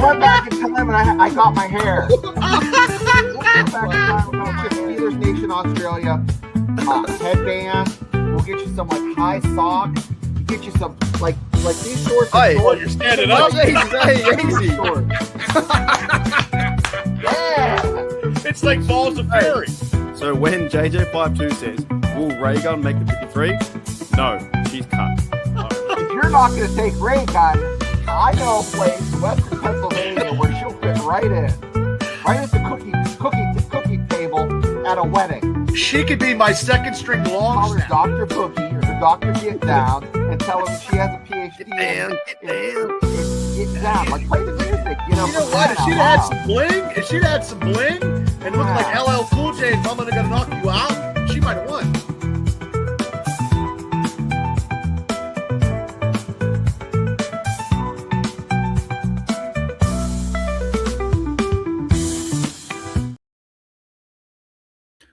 went back in time and I got my hair. Went back in time, we'll get Steelers Nation Australia headband. We'll get you some like high socks. Get you some like these shorts. Hey, you're standing up. Easy. Yeah. It's like balls of fairy. So when JJ52 says, will Ray Gun make the 53? No, she's cut. If you're not going to take Ray Gun, I know a place in Western Pennsylvania where she'll fit right in. Right at the cookie table at a wedding. She could be my second string long Call her snap. Dr. Boogie or the Dr. Get Down and tell him she has a PhD. Get down. Like, play the music. You know what? If she'd had some bling, and looked like LL Cool J and Tomlin gonna knock you out, she might have won.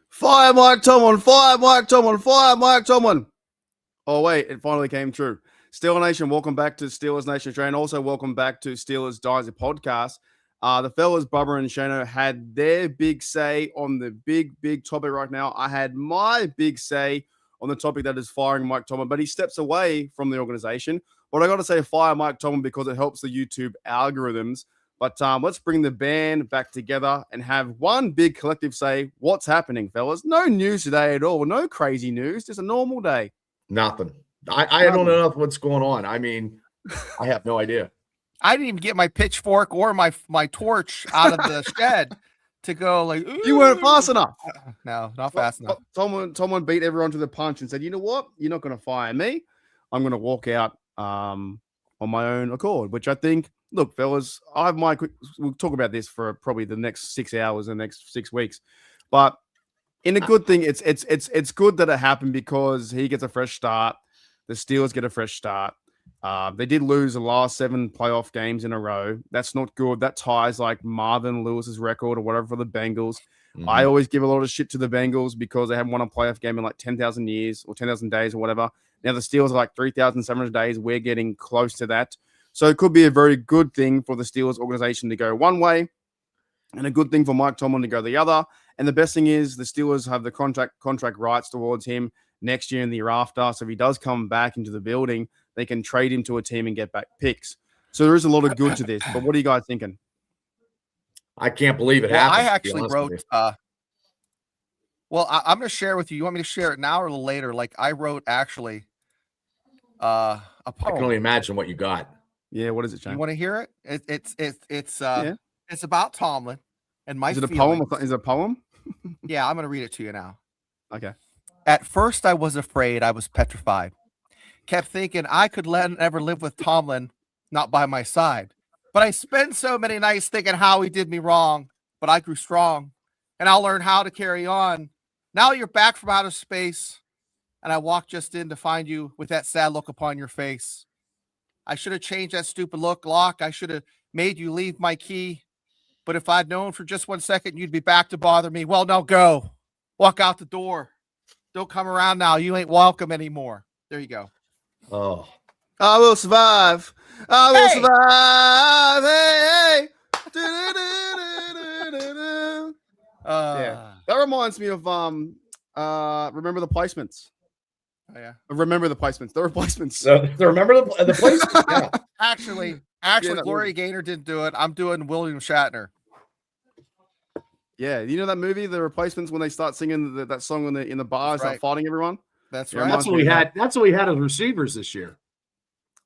Fire Mike Tomlin, fire Mike Tomlin, fire Mike Tomlin. Oh, wait, it finally came true. Steelers Nation, welcome back to Steelers Nation Australia, and also welcome back to Steelers Dynasty podcast. The fellas, Bubba and Shano, had their big say on the big topic right now. I had my big say on the topic that is firing Mike Tomlin, but he steps away from the organization. But I got to say fire Mike Tomlin because it helps the YouTube algorithms. But let's bring the band back together and have one big collective say, what's happening, fellas? No news today at all. No crazy news. Just a normal day. Nothing. I don't know what's going on. I mean, I have no idea. I didn't even get my pitchfork or my torch out of the shed to go like, ooh. You weren't fast enough. No, not fast enough. Tomlin beat everyone to the punch and said, you know what? You're not going to fire me. I'm going to walk out on my own accord, which I think, look, fellas, we'll talk about this for probably the next 6 hours, the next 6 weeks. But in a good thing, it's good that it happened because he gets a fresh start. The Steelers get a fresh start. They did lose the last 7 playoff games in a row. That's not good. That ties like Marvin Lewis's record or whatever for the Bengals. Mm-hmm. I always give a lot of shit to the Bengals because they haven't won a playoff game in like 10,000 years or 10,000 days or whatever. Now the Steelers are like 3,700 days. We're getting close to that. So it could be a very good thing for the Steelers organization to go one way and a good thing for Mike Tomlin to go the other. And the best thing is the Steelers have the contract rights towards him next year and the year after. So if he does come back into the building, they can trade him to a team and get back picks. So there is a lot of good to this. But what are you guys thinking? I can't believe it happened. I actually wrote I'm going to share with you. You want me to share it now or a little later? Like I wrote actually a poem. I can only imagine what you got. Yeah, what is it, Shane? You want to hear it? It's about Tomlin and my feelings. Poem? Is it a poem? Yeah, I'm going to read it to you now. Okay. At first, I was afraid. I was petrified. Kept thinking I could never live with Tomlin, not by my side. But I spent so many nights thinking how he did me wrong. But I grew strong, and I'll learn how to carry on. Now you're back from outer space, and I walked just in to find you with that sad look upon your face. I should have changed that stupid lock. I should have made you leave my key. But if I'd known for just 1 second you'd be back to bother me, well, now go. Walk out the door. Don't come around now. You ain't welcome anymore. There you go. Oh. I will survive. I will survive. Hey. Yeah. That reminds me of Remember the Placements. Oh, yeah. Remember the Placements. The Replacements. Remember the Placements? Yeah. Actually, Gloria Gaynor didn't do it. I'm doing William Shatner. Yeah, you know that movie, The Replacements, when they start singing that song in the bars, start fighting everyone. That's right. That's what we had. That's what we had as receivers this year.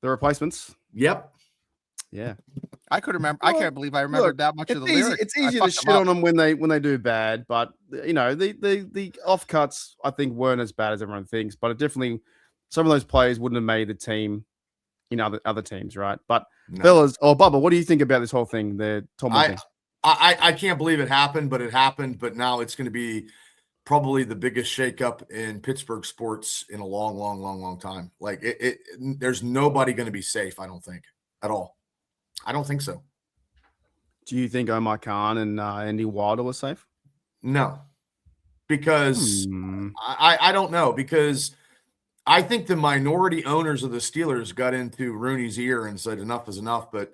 The Replacements. Yep. Yeah. I could remember. I can't believe I remembered that much of the lyrics. It's easy to shit on them when they do bad, but you know the offcuts I think weren't as bad as everyone thinks. But it definitely some of those players wouldn't have made the team in other teams, right? But fellas, Bubba, what do you think about this whole thing? The Tomlin thing? I can't believe it happened, but it happened. But now it's going to be probably the biggest shakeup in Pittsburgh sports in a long time. Like there's nobody going to be safe. I don't think at all. I don't think so. Do you think Omar Khan and Andy Wilder were safe? No, because I don't know, because I think the minority owners of the Steelers got into Rooney's ear and said enough is enough. But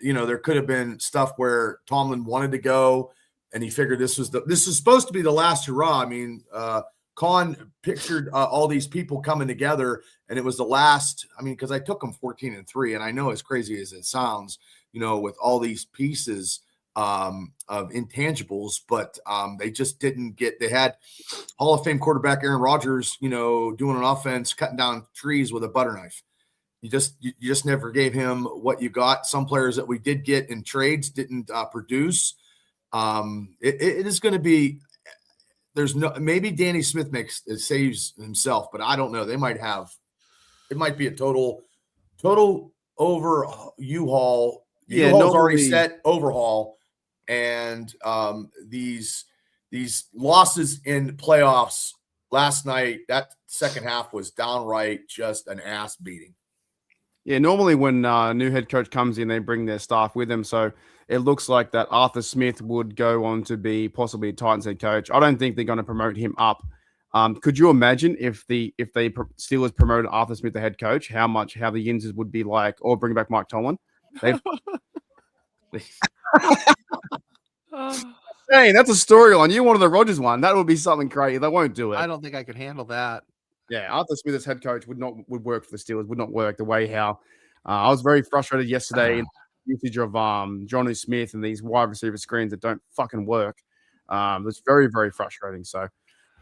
there could have been stuff where Tomlin wanted to go and he figured this is supposed to be the last hurrah. I mean, Khan pictured all these people coming together, and it was the last. I mean, because I took them 14-3, and I know as crazy as it sounds, with all these pieces of intangibles, but they just didn't get. They had Hall of Fame quarterback Aaron Rodgers, doing an offense, cutting down trees with a butter knife. You just never gave him what you got. Some players that we did get in trades didn't produce. It is going to be. Maybe Danny Smith saves himself, but I don't know. It might be a total over U-Haul. Yeah, U-Haul's already normally- set overhaul, and these losses in playoffs last night. That second half was downright just an ass beating. Yeah, normally when a new head coach comes in, they bring their staff with them. So it looks like that Arthur Smith would go on to be possibly a Titans head coach. I don't think they're going to promote him up. Could you imagine if the Steelers promoted Arthur Smith the head coach, how the Yinzers would be like, or bring back Mike Tomlin? Hey, that's a storyline. You wanted the Rodgers one. That would be something crazy. They won't do it. I don't think I could handle that. Yeah, Arthur Smith as head coach would work for the Steelers. Would not work the way how I was very frustrated yesterday in usage of Johnny Smith and these wide receiver screens that don't fucking work. It's very, very frustrating. So,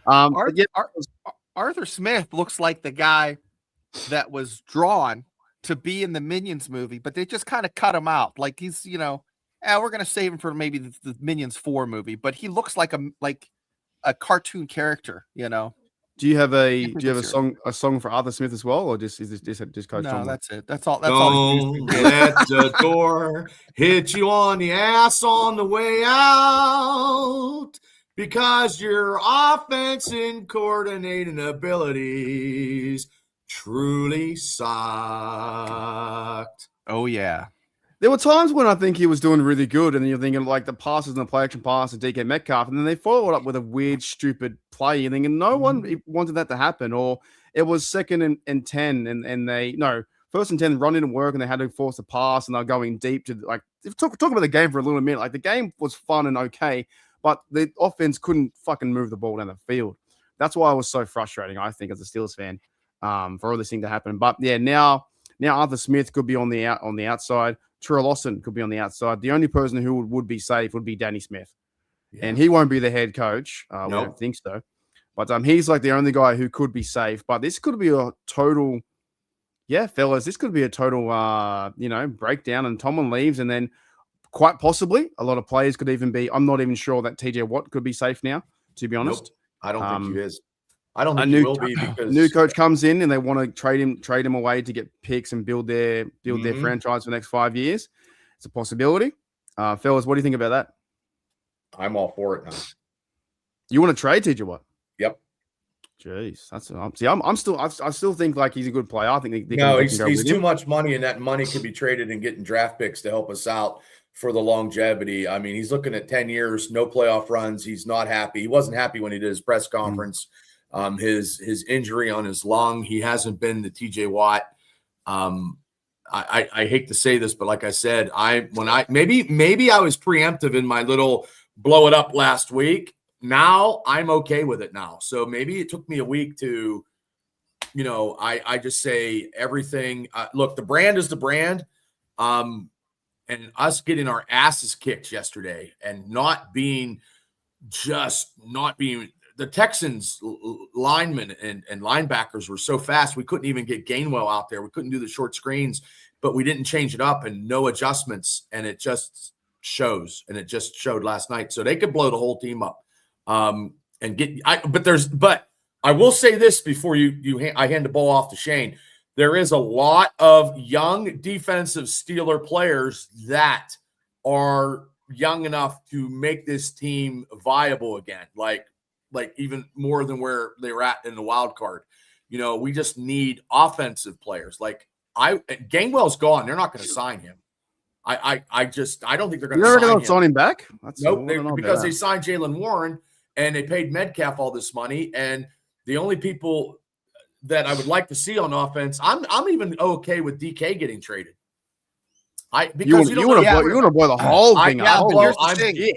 Arthur Smith looks like the guy that was drawn to be in the Minions movie, but they just kind of cut him out. Like he's, we're going to save him for maybe the Minions 4 movie, but he looks like a cartoon character, Do you have a song for Arthur Smith as well, or just Coach? No, Tomlin? that's it. That's all. Don't let the door hit you on the ass on the way out, because your offense and coordinating abilities truly sucked. Oh yeah. There were times when I think he was doing really good, and you're thinking like the passes and the play action pass and DK Metcalf, and then they followed up with a weird, stupid play. You're thinking no one wanted that to happen, or it was 2nd and 10, and they 1st and 10 run didn't work, and they had to force a pass, and they're going deep to talk about the game for a little minute. Like the game was fun and okay, but the offense couldn't fucking move the ball down the field. That's why I was so frustrating, I think, as a Steelers fan, for all this thing to happen. But yeah, now Arthur Smith could be on the outside. Terrell Lawson could be on the outside. The only person who would be safe would be Danny Smith. Yeah. And he won't be the head coach. We don't think so. But he's like the only guy who could be safe. But this could be a total, fellas, this could be a total, breakdown, and Tomlin leaves. And then quite possibly a lot of players could even be, I'm not even sure that TJ Watt could be safe now, to be honest. Nope. I don't think he is. I don't think he will be, because new coach comes in and they want to trade him away to get picks and build their franchise for the next 5 years. It's a possibility. Fellas, what do you think about that? I'm all for it now. You want to trade TJ Watt? Yep. Jeez, that's I still think like he's a good player. I think he's too much money, and that money could be traded and getting draft picks to help us out for the longevity. I mean, he's looking at 10 years, no playoff runs. He's not happy. He wasn't happy when he did his press conference. His injury on his lung, he hasn't been the TJ Watt. I hate to say this, but like I said, maybe I was preemptive in my little blow it up last week. Now I'm okay with it now. So maybe it took me a week to, I just say everything. Look, the brand is the brand. And us getting our asses kicked yesterday and not being the Texans linemen and linebackers were so fast. We couldn't even get Gainwell out there. We couldn't do the short screens, but we didn't change it up and no adjustments. And it just shows, and it just showed last night. So they could blow the whole team up. But I will say this before I hand the ball off to Shane. There is a lot of young defensive Steeler players that are young enough to make this team viable again. Like even more than where they were at in the wild card. We just need offensive players. Like Gainwell's gone. They're not going to sign him. I don't think they're going to sign him back. Nope, because they signed Jaylen Warren and they paid Metcalf all this money. And the only people that I would like to see on offense, I'm even okay with DK getting traded. Because You want to blow the whole thing yeah, up. well, here's the I'm- thing.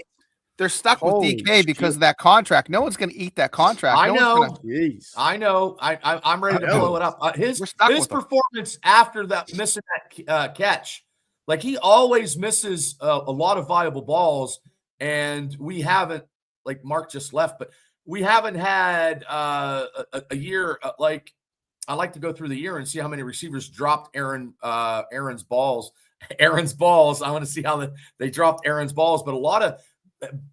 They're stuck with Holy DK because of that contract. No one's going to eat that contract. I No know. one's gonna, Jeez. I know. I'm ready to I know. blow it up. His We're stuck his with him. performance after that missing that catch, like he always misses a lot of viable balls, and we haven't. Like Mark just left, but we haven't had a year like. I like to go through the year and see how many receivers dropped Aaron's balls. Aaron's balls. I want to see how they dropped Aaron's balls, but a lot of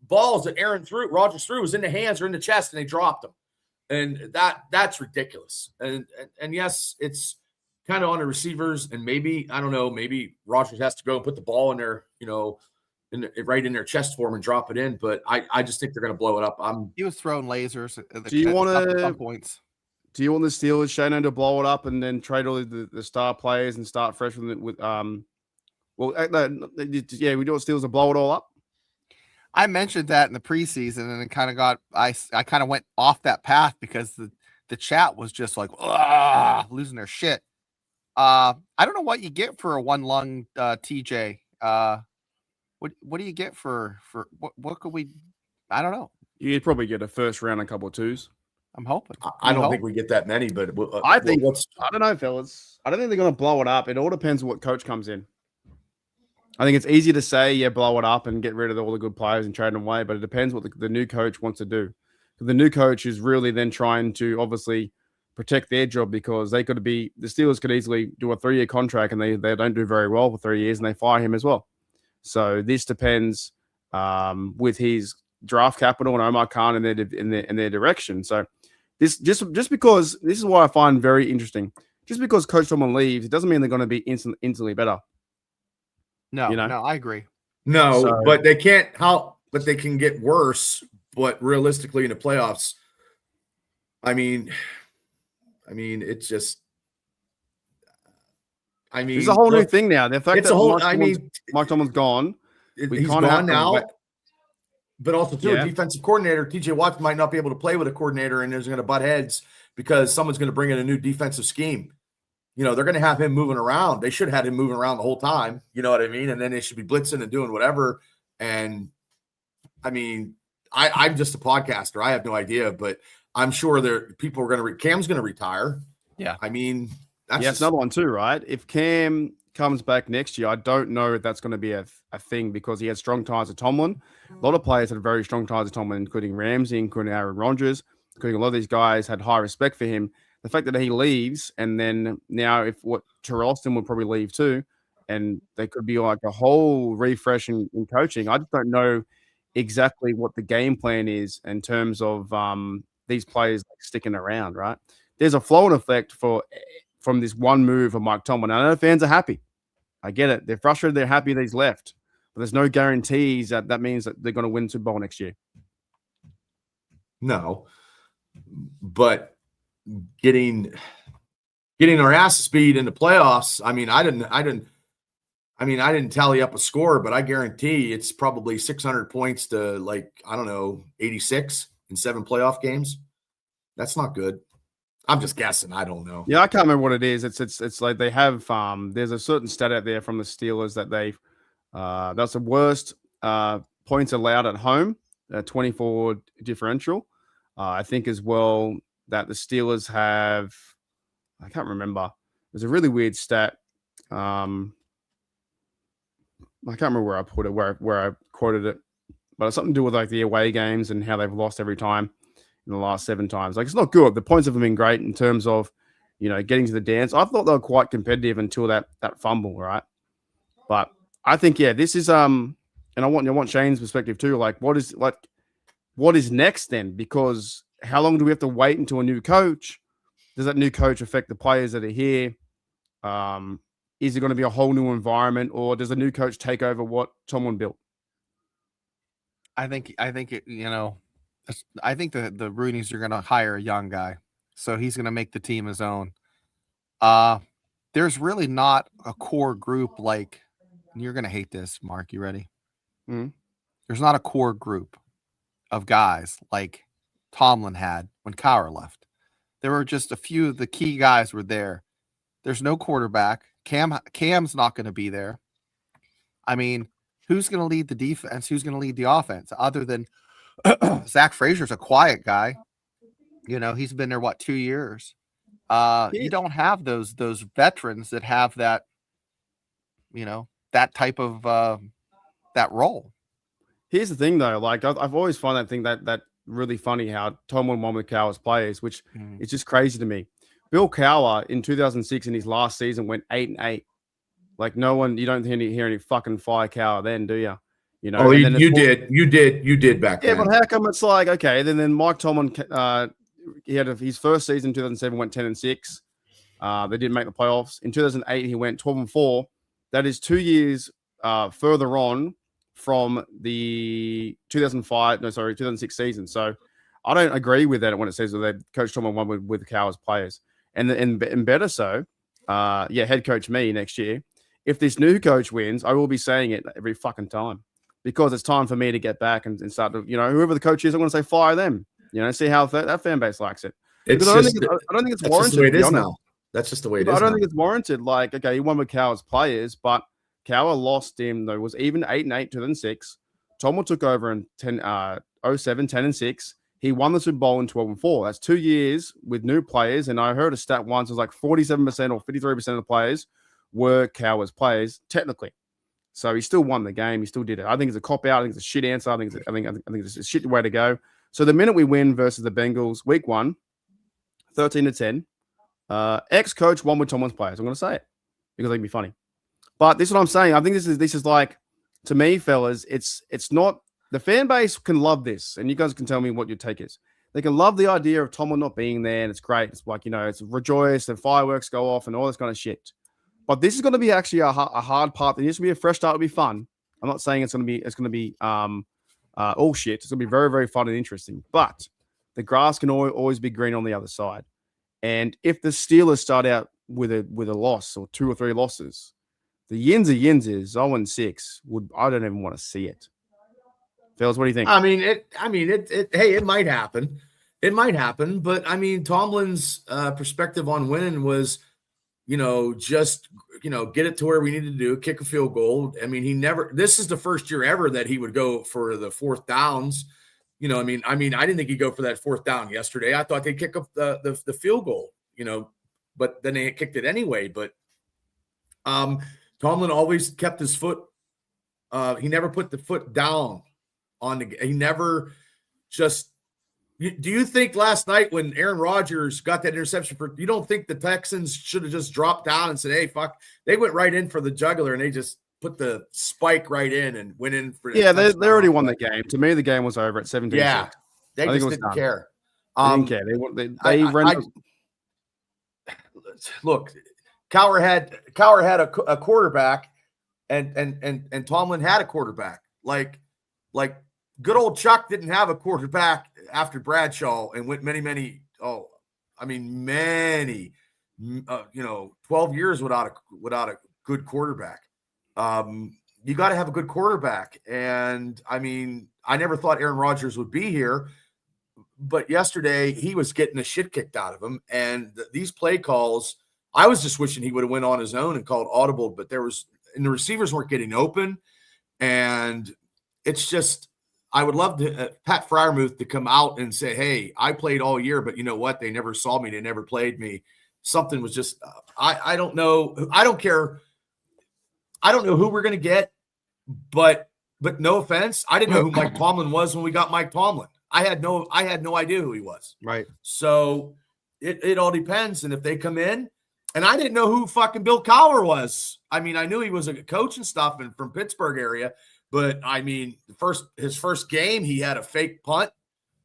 balls that Rodgers threw was in the hands or in the chest, and they dropped them, and that's ridiculous. And yes, it's kind of on the receivers, and maybe I don't know, maybe Rodgers has to go and put the ball in their, right in their chest for him and drop it in. But I just think they're going to blow it up. he was throwing lasers at Do you at wanna- some points. Do you want the Steelers, Shannon, to blow it up and then trade all the star players and start fresh with Well, yeah, we do want Steelers to blow it all up. I mentioned that in the preseason, and it kind of got I kind of went off that path because the chat was just like losing their shit. I don't know what you get for a one lung TJ. What do you get for what could we? I don't know. You'd probably get a first round, a couple of twos. I'm hoping. I don't think we get that many, but I think I don't know, fellas. I don't think they're going to blow it up. It all depends on what coach comes in. I think it's easy to say, yeah, blow it up and get rid of all the good players and trade them away, but it depends what the new coach wants to do. The new coach is really then trying to obviously protect their job because the Steelers could easily do a 3-year contract and they don't do very well for 3 years and they fire him as well. So this depends with his draft capital and Omar Khan in their direction. So this just because this is what I find very interesting. Just because Coach Tomlin leaves, it doesn't mean they're going to be instantly better. No, You know? no, I agree. No, So- but they can't but they can get worse. But realistically, in the playoffs, I mean, it's just. It's a whole new thing now. The fact it's that a whole. Mike Tomlin's gone. He's kinda gone have to now. wait. But also, too, Yeah. a defensive coordinator, TJ Watt, might not be able to play with a coordinator, and there's going to butt heads because someone's going to bring in a new defensive scheme. They're going to have him moving around. They should have had him moving around the whole time. You know what I mean? And then they should be blitzing and doing whatever. And I mean, I'm just a podcaster. I have no idea, but I'm sure people are going to. Cam's going to retire. Yeah. I mean, that's It's another one too, right? If Cam comes back next year, I don't know if that's going to be a thing because he had strong ties with Tomlin. A lot of players had very strong ties with Tomlin, including Ramsey, including Aaron Rodgers, including a lot of these guys had high respect for him. The fact that he leaves, and then now Terrell Austin would probably leave too, and they could be like a whole refresh in coaching. I just don't know exactly what the game plan is in terms of these players sticking around, right? There's a flow-on effect from this one move of Mike Tomlin. I know fans are happy. I get it. They're frustrated. They're happy that he's left. But there's no guarantees that means that they're going to win Super Bowl next year. No, but getting our asses beat in the playoffs. I mean, I didn't tally up a score, but I guarantee it's probably 600 points to 86 in 7 playoff games. That's not good. I'm just guessing. I don't know. Yeah, I can't remember what it is. It's like they have there's a certain stat out there from the Steelers that they've that's the worst points allowed at home, 24 differential. I think as well that the Steelers have, I can't remember. There's a really weird stat. I can't remember where I put it, where I quoted it, but it's something to do with like the away games and how they've lost every time in the last 7 times. Like it's not good. The points haven't been great in terms of, getting to the dance. I thought they were quite competitive until that fumble, right? But I think, yeah, this is and I want Shane's perspective too. Like what is next then? Because how long do we have to wait until a new coach? Does that new coach affect the players that are here? Is it going to be a whole new environment, or does the new coach take over what Tomlin built? I think the Roonies are going to hire a young guy, so he's going to make the team his own. There's really not a core group like, and you're going to hate this, Mark. You ready? Mm-hmm. There's not a core group of guys like Tomlin had when Cowher left. There were just a few of the key guys were there. There's no quarterback. Cam's not going to be there. I mean, who's going to lead the defense? Who's going to lead the offense other than Zach Frazier's a quiet guy. You know, he's been there, 2 years. You don't have those veterans that have that, you know, that type of that role. Here's the thing, though. Like, I've always found that really funny how Tomlin won with Cowher's players, which is just crazy to me. Bill Cowher in 2006 in his last season went 8-8. Like, you don't hear any fucking fire Cowher then, do you? You know. Oh, you did back then. Yeah, but how come it's like, okay? Then Mike Tomlin, he had his first season in 2007 went 10-6. They didn't make the playoffs. In 2008 he went 12-4. That is 2 years further on from the 2006 season. So I don't agree with that when it says that Coach Tomlin won with Cowher's players. And better so, head coach me next year. If this new coach wins, I will be saying it every fucking time because it's time for me to get back and start to, you know, whoever the coach is, I'm going to say fire them. You know, see how that fan base likes it. I don't think it's warranted. That's just the way it is now. That's just the way it is. I don't think it's warranted. Like, okay, he won with Cowher's players, but Cowher lost him, though, was even 8-8, 2006. Tomlin took over in 07, 10-6. He won the Super Bowl in 12-4. That's 2 years with new players. And I heard a stat once, it was like 47% or 53% of the players were Cowher's players, technically. So he still won the game. He still did it. I think it's a cop-out. I think it's a shit answer. I think it's a shit way to go. So the minute we win versus the Bengals, week 1, 13-10, ex-coach won with Tomlin's players. I'm going to say it because it'd be funny. But this is what I'm saying. I think this is like, to me, fellas, it's not, the fan base can love this, and you guys can tell me what your take is. They can love the idea of Tomlin not being there, and it's great. It's like, you know, it's rejoice, and fireworks go off, and all this kind of shit. But this is going to be actually a hard part. It needs to be a fresh start. It'll be fun. I'm not saying it's going to be all shit. It's going to be very, very fun and interesting. But the grass can always be green on the other side. And if the Steelers start out with a loss or 2 or 3 losses, the yins of yins is 0-6. I don't even want to see it. Phils, what do you think? It might happen. It might happen. But I mean, Tomlin's perspective on winning was, you know, just, you know, get it to where we need to do, kick a field goal. I mean, this is the first year ever that he would go for the 4th downs. You know, I mean, I didn't think he'd go for that 4th down yesterday. I thought they'd kick up the field goal, you know, but then they kicked it anyway. But Tomlin always kept his foot. He never put the foot down on he never just. Do you think last night when Aaron Rodgers got that interception, you don't think the Texans should have just dropped down and said, hey, fuck? They went right in for the jugular and they just put the spike right in and went in for. Yeah, they already won the game. To me, the game was over at 17-6. Yeah, they just didn't care. They didn't care. They ran. Look, Cowher had a quarterback, and Tomlin had a quarterback. Like good old Chuck didn't have a quarterback after Bradshaw and went many 12 years without a good quarterback. You got to have a good quarterback. And I mean, I never thought Aaron Rodgers would be here, but yesterday he was getting the shit kicked out of him. And these play calls, I was just wishing he would have went on his own and called audible, but the receivers weren't getting open. And it's just, I would love to Pat Freiermuth to come out and say, hey, I played all year, but you know what? They never saw me. They never played me. Something was just, I don't know. I don't care. I don't know who we're going to get, but no offense. I didn't know who Mike Tomlin was when we got Mike Tomlin. I had no idea who he was. Right. So it all depends. And if they come in, and I didn't know who fucking Bill Cowher was. I mean, I knew he was a coach and stuff and from Pittsburgh area. But I mean, his first game, he had a fake punt.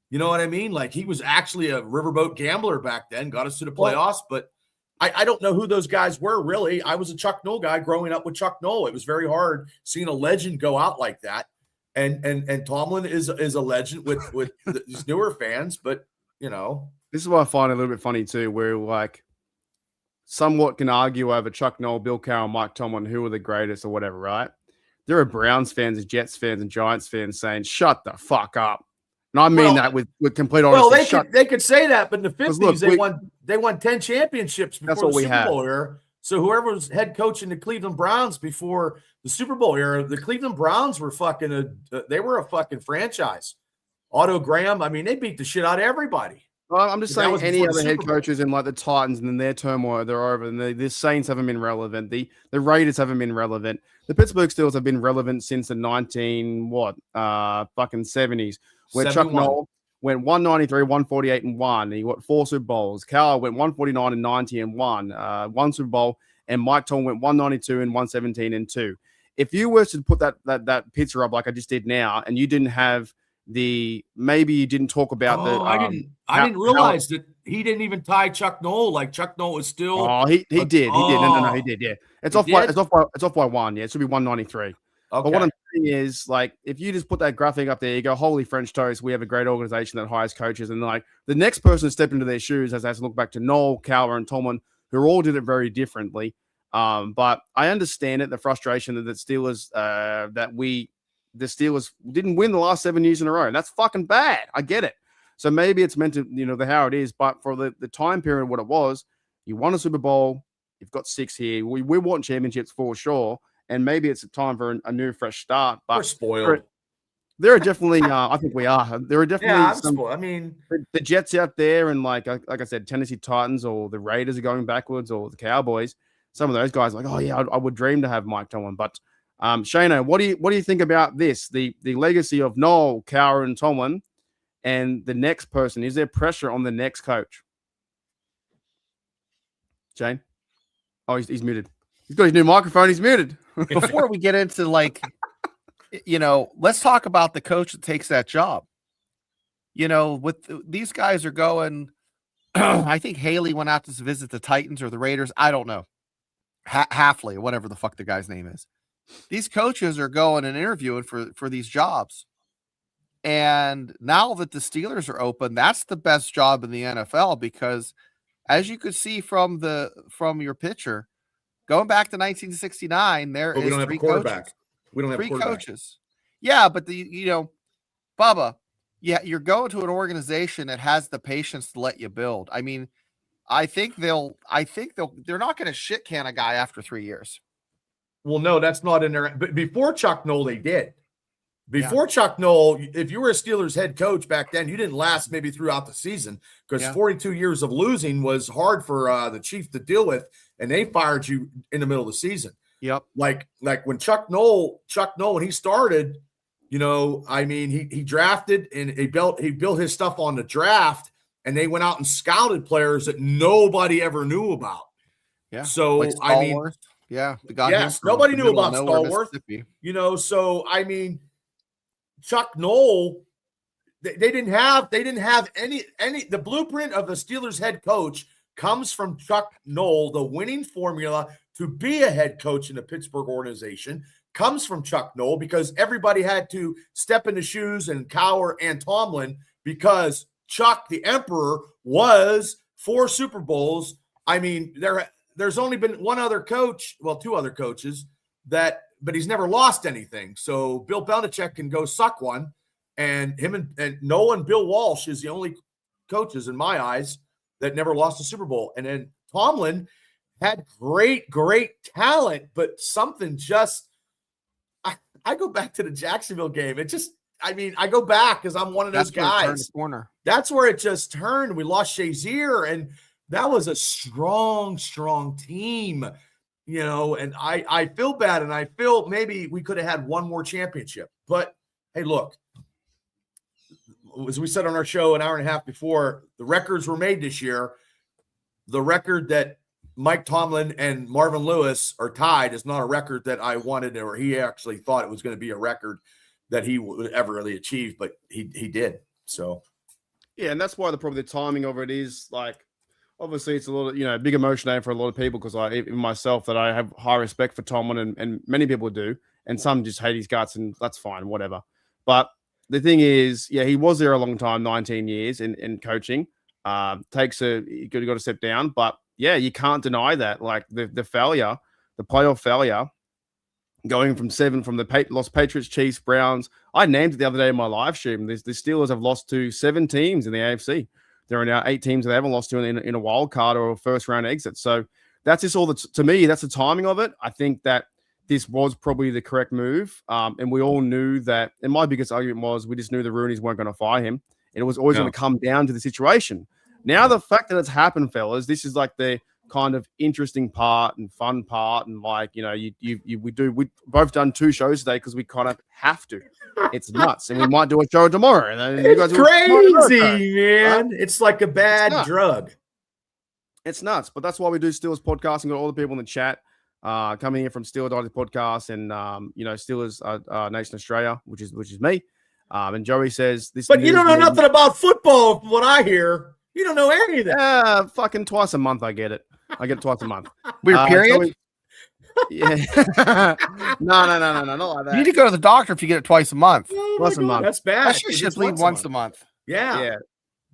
You know what I mean? Like he was actually a riverboat gambler back then, got us to the playoffs. But I don't know who those guys were, really. I was a Chuck Noll guy growing up with Chuck Noll. It was very hard seeing a legend go out like that. And Tomlin is a legend with these newer fans. But, you know. This is what I find a little bit funny too, where like somewhat can argue over Chuck Noll, Bill Cowher, Mike Tomlin, who are the greatest or whatever, right? There are Browns fans and Jets fans and Giants fans saying, shut the fuck up. And I mean that with complete honesty. Well, they could say that, but in the 50s, they won 10 championships before the Super Bowl era. So whoever was head coaching the Cleveland Browns before the Super Bowl era, the Cleveland Browns were they were a fucking franchise. Otto Graham, I mean, they beat the shit out of everybody. Well, I'm just But that saying was any before the other head Super Bowl. coaches in like the Titans and then their turmoil, they're over. And the Saints haven't been relevant. The Raiders haven't been relevant. The Pittsburgh Steelers have been relevant since the fucking 70s, where Chuck 71. Noll went 193, 148, and 1. He got 4 Super Bowls. Cowher went 149 and 90 and 1 Super Bowl. And Mike Tomlin went 192 and 117 and 2. If you were to put that picture up like I just did now, and you didn't have maybe you didn't talk about I didn't realize that he didn't even tie Chuck Noll. Like Chuck Noll was still. Oh, he did. No, he did. Yeah, it's off by 1. Yeah, it should be 193. Okay. But what I'm saying is, like, if you just put that graphic up there, you go, "Holy French toast! We have a great organization that hires coaches." And like the next person to step into their shoes has to look back to Noll, Cowher, and Tomlin, who all did it very differently. But I understand it, the frustration that the Steelers the Steelers didn't win the last 7 years in a row. And that's fucking bad. I get it. So maybe it's meant to, how it is. But for the time period, what it was, you won a Super Bowl. You've got 6 here. We want championships for sure. And maybe it's a time for a new, fresh start. But We're spoiled. there are definitely, I think we are. There are definitely spoiled. I mean, the Jets out there, and like I said, Tennessee Titans or the Raiders are going backwards, or the Cowboys. Some of those guys are like, oh yeah, I would dream to have Mike Tomlin. But Shano, what do you think about this? The legacy of Noll, Cowher, and Tomlin, and the next person. Is there pressure on the next coach? Shane? Oh, he's muted. He's got his new microphone. He's muted. Before we get into let's talk about the coach that takes that job. These guys are going. I think Haley went out to visit the Titans or the Raiders. I don't know. Halfley, whatever the fuck the guy's name is. These coaches are going and interviewing for these jobs. And now that the Steelers are open, that's the best job in the NFL, because as you could see from your picture, going back to 1969, there is 3 coaches. We don't have 3 coaches. Yeah, but Bubba, yeah, you're going to an organization that has the patience to let you build. I mean, they're not going to shit can a guy after 3 years. Well, no, that's not in there. But before Chuck Noll, they did. Before Chuck Noll, if you were a Steelers head coach back then, you didn't last maybe throughout the season, because 42 years of losing was hard for the Chiefs to deal with, and they fired you in the middle of the season. Yep. Like when Chuck Noll, when he started, I mean, he drafted and he built his stuff on the draft, and they went out and scouted players that nobody ever knew about. Yeah. So like I mean, nobody knew about Stallworth. So I mean, Chuck Noll, they didn't have any. The blueprint of the Steelers head coach comes from Chuck Noll. The winning formula to be a head coach in the Pittsburgh organization comes from Chuck Noll, because everybody had to step in the shoes and Cowher and Tomlin, because Chuck, the Emperor, was 4 Super Bowls. I mean, there's only been one other coach, well, 2 other coaches but he's never lost anything. So Bill Belichick can go suck one, and him and Noll and Bill Walsh is the only coaches in my eyes that never lost a Super Bowl. And then Tomlin had great talent, but something just, I go back to the Jacksonville game. I go back because I'm one of those guys. That's where it just turned. We lost Shazier, and that was a strong team, and I feel bad, and I feel maybe we could have had one more championship. But hey, look, as we said on our show an hour and a half before, the records were made this year. The record that Mike Tomlin and Marvin Lewis are tied is not a record that I wanted, or he actually thought it was going to be a record that he would ever really achieve, but he did. So, yeah, and that's why probably the timing of it is like, obviously it's a lot of, big emotion name for a lot of people, because even myself, that I have high respect for Tomlin, and many people do, and some just hate his guts, and that's fine, whatever. But the thing is, he was there a long time, 19 years in coaching. You got to step down, but you can't deny that. Like the failure, the playoff failure, going from 7 from the lost Patriots, Chiefs, Browns. I named it the other day in my live stream. The Steelers have lost to 7 teams in the AFC. There are now 8 teams that they haven't lost to in a wild card or a first round exit. So that's just all to me, that's the timing of it. I think that this was probably the correct move. And we all knew that, and my biggest argument was we just knew the Roonies weren't going to fire him. And it was always going to come down to the situation. Now, the fact that it's happened, fellas, this is like the kind of interesting part and fun part. And like, you know, we both done 2 shows today because we kind of have to. It's nuts. And we might do a show tomorrow. And then it's crazy, man. It's like a bad drug. It's nuts. But that's why we do Steelers podcast and got all the people in the chat coming in from Steelers Dynasty podcast and you know, Steelers Nation Australia, which is me. And Joey says this. But you don't know nothing about football, from what I hear. You don't know any of that. Fucking twice a month, I get it. I get it twice a month. Weird period. Joey, yeah. No, not like that. You need to go to the doctor if you get it twice a month. Twice a month. That's bad. That shit should bleed once a month. Yeah.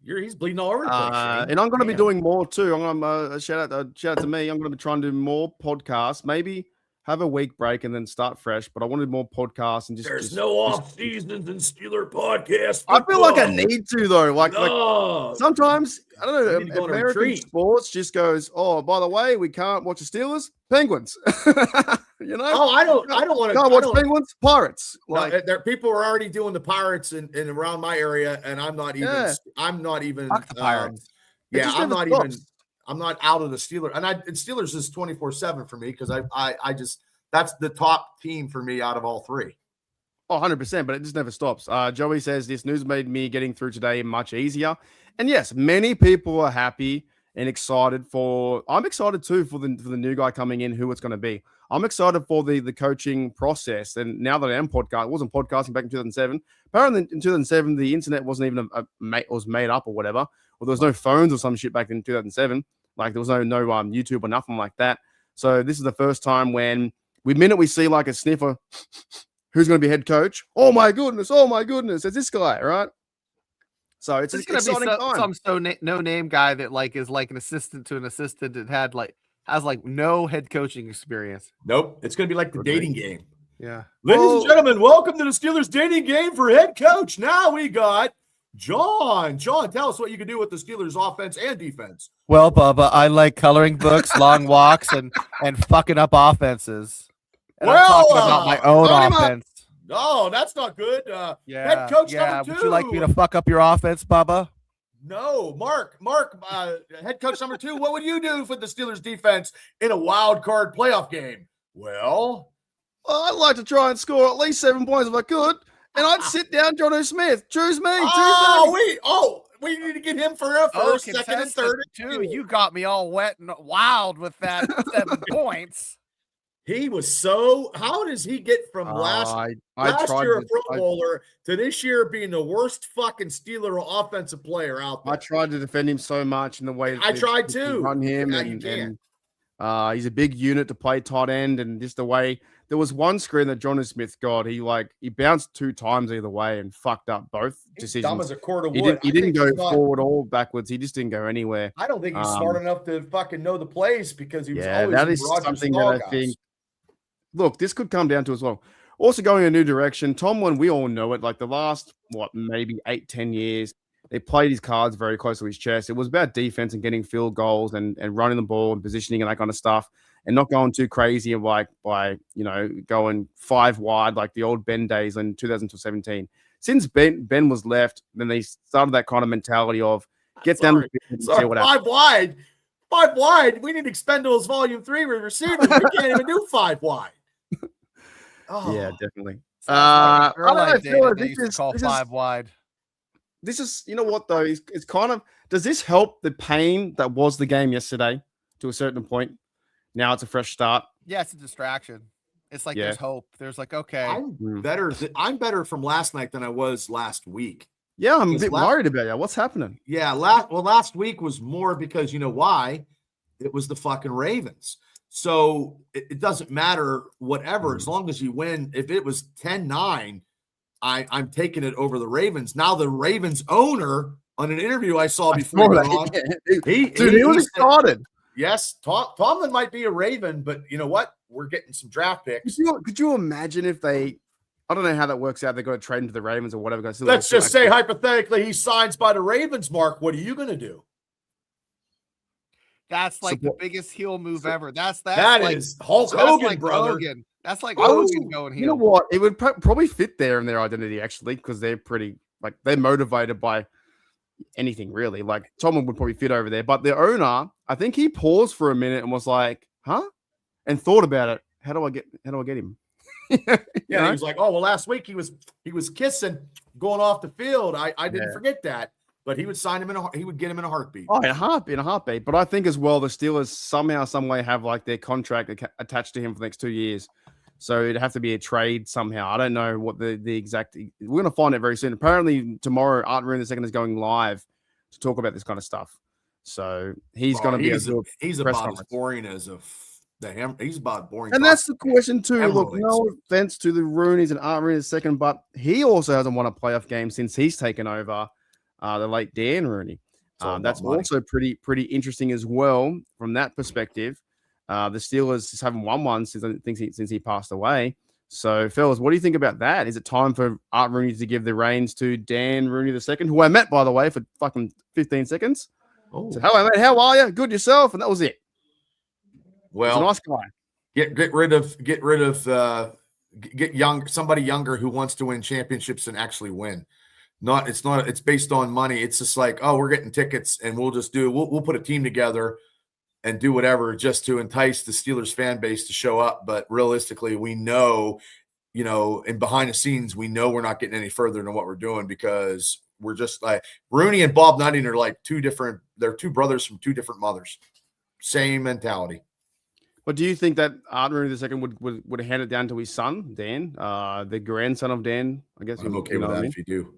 He's bleeding all over the place. And I'm going to be doing more too. I'm going to shout out to me. I'm going to be trying to do more podcasts. Maybe have a week break and then start fresh. But I wanted more podcasts and there's no off seasons in Steeler podcasts. I feel like I need to though. Like sometimes I don't know. American sports just goes. Oh, by the way, we can't watch the Steelers. Penguins. You know. Oh, I don't want to. Can't watch Penguins. Pirates. Like there, people are already doing the Pirates in around my area, and I'm not even. Yeah. I'm not even. Fuck the Pirates. Yeah, I'm not even. I'm not out of the Steelers, and Steelers is 24/7 for me because I just that's the top team for me out of all 3. Oh, 100%, but it just never stops. Joey says this news made me getting through today much easier, and yes, many people are happy and excited for. I'm excited too for the new guy coming in, who it's going to be. I'm excited for the coaching process, and now that I am I wasn't podcasting back in 2007. Apparently, in 2007, the internet wasn't even was made up or whatever. Or there was no phones or some shit back in 2007. Like there was no YouTube or nothing like that. So this is the first time when minute we see like a sniffer who's going to be head coach. Oh my goodness, it's this guy, right? So it's an exciting time. Some no name guy that like is like an assistant to an assistant that has like no head coaching experience. Nope, it's going to be like the dating game. Yeah, ladies and gentlemen, welcome to the Steelers dating game for head coach. Now we got John, tell us what you can do with the Steelers offense and defense. Well, Bubba, I like coloring books, long walks, and fucking up offenses. And I'm talking about my own offense. No, that's not good. Head coach number 2. Would you like me to fuck up your offense, Bubba? No, Mark, head coach number 2. What would you do for the Steelers defense in a wild card playoff game? Well, I'd like to try and score at least 7 points if I could. And I'd sit down Jono Smith. Choose me. We need to get him for a first, second, and third. You got me all wet and wild with that 7 points. He was how does he get from last year a Pro Bowler to this year being the worst fucking Steeler offensive player out there? I tried to defend him so much in the way I tried to run him, and he's a big unit to play tight end, and just the way. There was one screen that Jono Smith got. He bounced 2 times either way and fucked up both decisions. Dumb as a cord of wood. He didn't go forward or backwards. He just didn't go anywhere. I don't think he's smart enough to fucking know the plays because he was always that is something that I think. Look, this could come down to as well. Also going in a new direction. Tomlin, we all know it. Like the last maybe 8-10 years, they played his cards very close to his chest. It was about defense and getting field goals and running the ball and positioning and that kind of stuff. And not going too crazy and by going 5 wide like the old Ben days in 2017. Since Ben was left, then they started that kind of mentality of get down the field and see what happens. 5 wide. We need Expendables Volume 3 with receivers. We can't even do 5 wide. Oh. Yeah, definitely. This is call 5 wide. This is, you know what though? It's kind of. Does this help the pain that was the game yesterday to a certain point? Now it's a fresh start. Yeah, it's a distraction. It's like there's hope. There's like, okay. I'm better from last night than I was last week. Yeah, I'm a bit worried about you. What's happening? Yeah, last week was more because you know why? It was the fucking Ravens. So it doesn't matter whatever, as long as you win. If it was 10-9, I'm taking it over the Ravens. Now the Ravens owner on an interview I saw before he was excited. Yes, Tomlin might be a Raven, but you know what? We're getting some draft picks. Could you imagine if they – I don't know how that works out. They're going to trade into the Ravens or whatever. Let's just say hypothetically he signs by the Ravens, Mark. What are you going to do? That's like Support- the biggest heel move ever. That's That like, is Hulk that's Hogan, like brother. Hogan. That's like I was- Hogan going heel. You know what? It would probably fit there in their identity actually, because they're pretty like they're motivated by anything really. Like Tomlin would probably fit over there, but the owner, I think he paused for a minute and was like, "Huh?" and thought about it. How do I get him? Yeah, he was like, "Oh well, last week he was kissing going off the field. I didn't forget that, but he would sign him he would get him in a heartbeat." Oh, in a heartbeat. But I think as well, the Steelers somehow, some way have like their contract attached to him for the next 2 years. So it'd have to be a trade somehow. I don't know what the exact. We're going to find it very soon. Apparently tomorrow, Art Rooney II is going live to talk about this kind of stuff. So he's going to be he's about as boring as he's about boring. And that's the question too. Look, no offense to the Rooneys and Art Rooney II, but he also hasn't won a playoff game since he's taken over the late Dan Rooney. That's also pretty interesting as well from that perspective. The Steelers just haven't won one since he passed away. So, fellas, what do you think about that? Is it time for Art Rooney to give the reins to Dan Rooney II, who I met, by the way, for fucking 15 seconds? Oh. So, hello, mate. How are you? Good yourself? And that was it. Well, nice guy. Get somebody younger who wants to win championships and actually win. It's based on money. It's just like, oh, we're getting tickets and we'll put a team together and do whatever just to entice the Steelers fan base to show up. But realistically, we know, and behind the scenes, we know we're not getting any further than what we're doing because we're just like Rooney and Bob Nutting are like they're two brothers from two different mothers. Same mentality. But do you think that Art Rooney II would hand it down to his son, Dan, the grandson of Dan? I guess I'm okay with that if you do.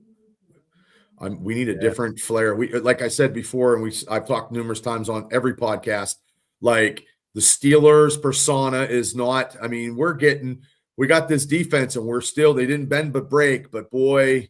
We need a different flair. Like I said before, and I've talked numerous times on every podcast, like the Steelers persona is not, I mean, we got this defense and they didn't bend but break, but boy,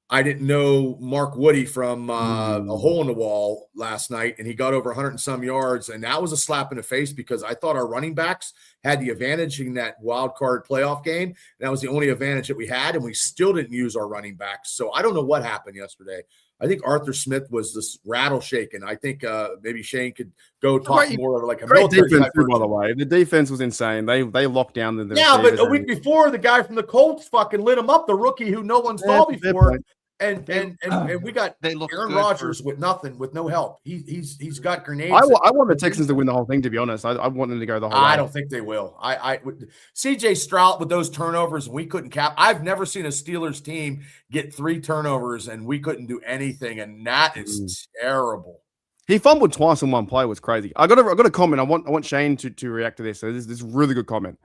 I didn't know Mark Woody from a hole in the wall last night, and he got over 100 and some yards, and that was a slap in the face because I thought our running backs had the advantage in that wild card playoff game. And that was the only advantage that we had, and we still didn't use our running backs. So I don't know what happened yesterday. I think Arthur Smith was this rattle shaking. I think maybe Shane could go talk more of like a great military defense type too, by the way. The defense was insane. They locked down the but a week before, the guy from the Colts fucking lit him up, the rookie who no one saw before. And we got Aaron Rodgers with nothing, with no help. He's got grenades. I want the Texans to win the whole thing, to be honest. I want them to go the whole way. I don't think they will. CJ Stroud with those turnovers, we couldn't cap. I've never seen a Steelers team get 3 turnovers and we couldn't do anything, and that is terrible. He fumbled twice in one play. It was crazy. I got a comment. I want Shane to react to this. So this is a really good comment.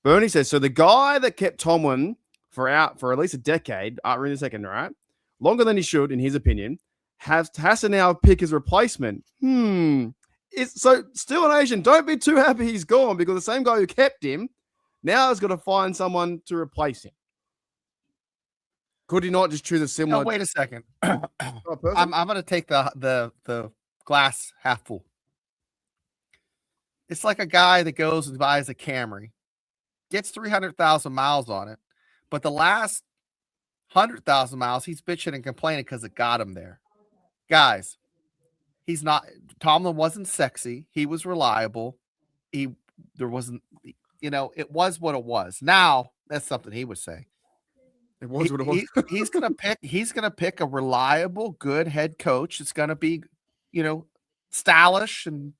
Bernie says, so the guy that kept Tomlin for at least a decade, Art Rooney II, right? Longer than he should, in his opinion, has to now pick his replacement. So Steel Nation, don't be too happy he's gone, because the same guy who kept him now is going to find someone to replace him. Could he not just choose a similar? No, wait a second. I'm going to take the glass half full. It's like a guy that goes and buys a Camry, gets 300,000 miles on it, but the last 100,000 miles, he's bitching and complaining because it got him there. Guys, Tomlin wasn't sexy. He was reliable. It was what it was. Now, that's something he would say. It was what it was. He's gonna pick a reliable, good head coach. It's gonna be, stylish and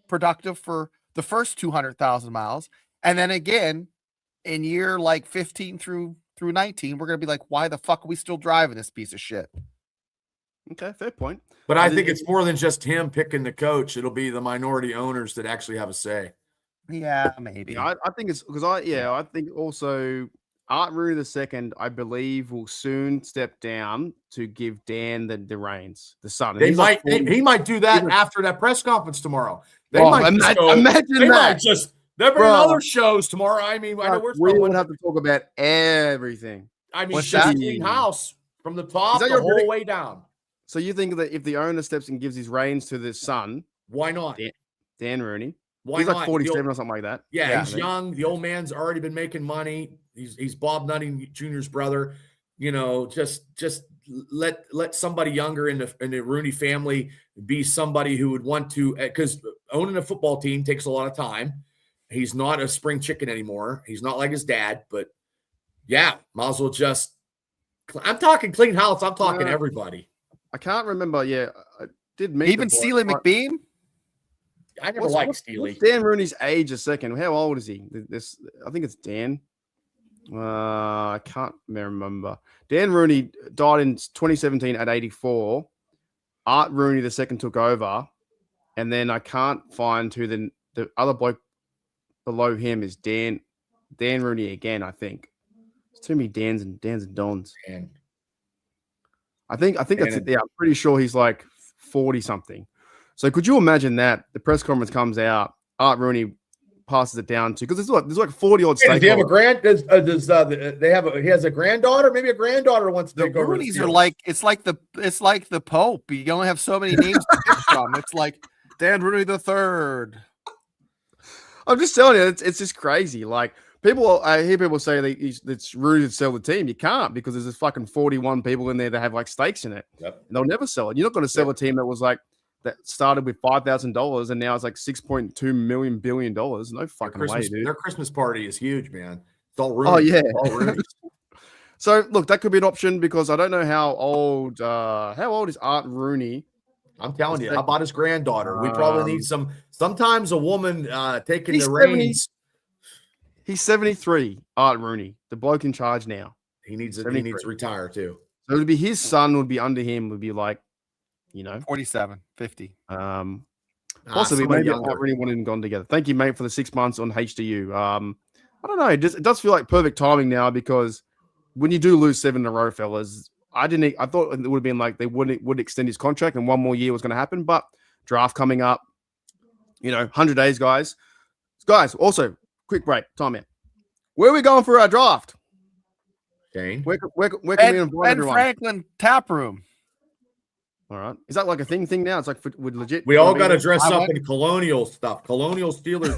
productive for the first 200,000 miles. And then again, in year like 15 through 19, we're going to be like, why the fuck are we still driving this piece of shit? Okay, fair point. But I think it's more than just him picking the coach. It'll be the minority owners that actually have a say. Yeah, maybe. I think it's because I think also Art Rooney II, I believe, will soon step down to give Dan the reins, the son. He might do that after that press conference tomorrow. Imagine that. There'll be other shows tomorrow. I mean, I know we would have to talk about everything. I mean, clean house from the top the whole way down. So you think that if the owner steps and gives his reins to the son, why not? Dan Rooney. Why he's not? Like 47 or something like that. Yeah, he's young. The old man's already been making money. He's Bob Nutting Jr.'s brother. Just let somebody younger in the Rooney family be somebody who would want to, because owning a football team takes a lot of time. He's not a spring chicken anymore. He's not like his dad, but yeah, might as well just. I'm talking clean house. I'm talking everybody. I can't remember. Yeah, I did meet even Steely McBeam. I never liked Steely. What's Dan Rooney's age a second? How old is he? I think it's Dan. I can't remember. Dan Rooney died in 2017 at 84. Art Rooney the second took over, and then I can't find who the other bloke below him is. Dan Rooney again. I think it's too many Dans and Dons. Dan. I think that's it. Yeah, I'm pretty sure he's like 40 something. So could you imagine that the press conference comes out, Art Rooney passes it down to, because there's like 40 odd stakeholders. Does he have a he has a granddaughter? Maybe a granddaughter wants to take over. The Rooneys are like it's like the Pope. You only have so many names to pick from. It's like Dan Rooney the Third. I'm just telling you, it's just crazy. Like I hear people say it's Rooney to sell the team. You can't, because there's fucking 41 people in there that have like stakes in it. Yep. And they'll never sell it. You're not going to sell a team that was like that started with $5,000 and now it's like $6.2 billion. No fucking way, dude. Their Christmas party is huge, man. It's all Rooney. Oh yeah. All Rooney. So look, that could be an option, because I don't know how old is Art Rooney. I'm telling you, how about his granddaughter? We probably need sometimes a woman taking the reins. He's 73, Art Rooney, the bloke in charge now. He needs to retire too. So it would be his son would be under him, would be like, 47, 50. Possibly, maybe Art Rooney wanted him gone together. Thank you, mate, for the 6 months on HDU. I don't know. It does feel like perfect timing now, because when you do lose 7 in a row, fellas, I thought it would have been like they would extend his contract and one more year was going to happen, but draft coming up, 100 days, guys. Guys, also, quick break, time out. Where are we going for our draft? Shane? Where can we invite Ben everyone? Franklin Tap Room. All right. Is that like a thing now? It's like with legit. We all got to dress up in colonial stuff. Colonial Steelers.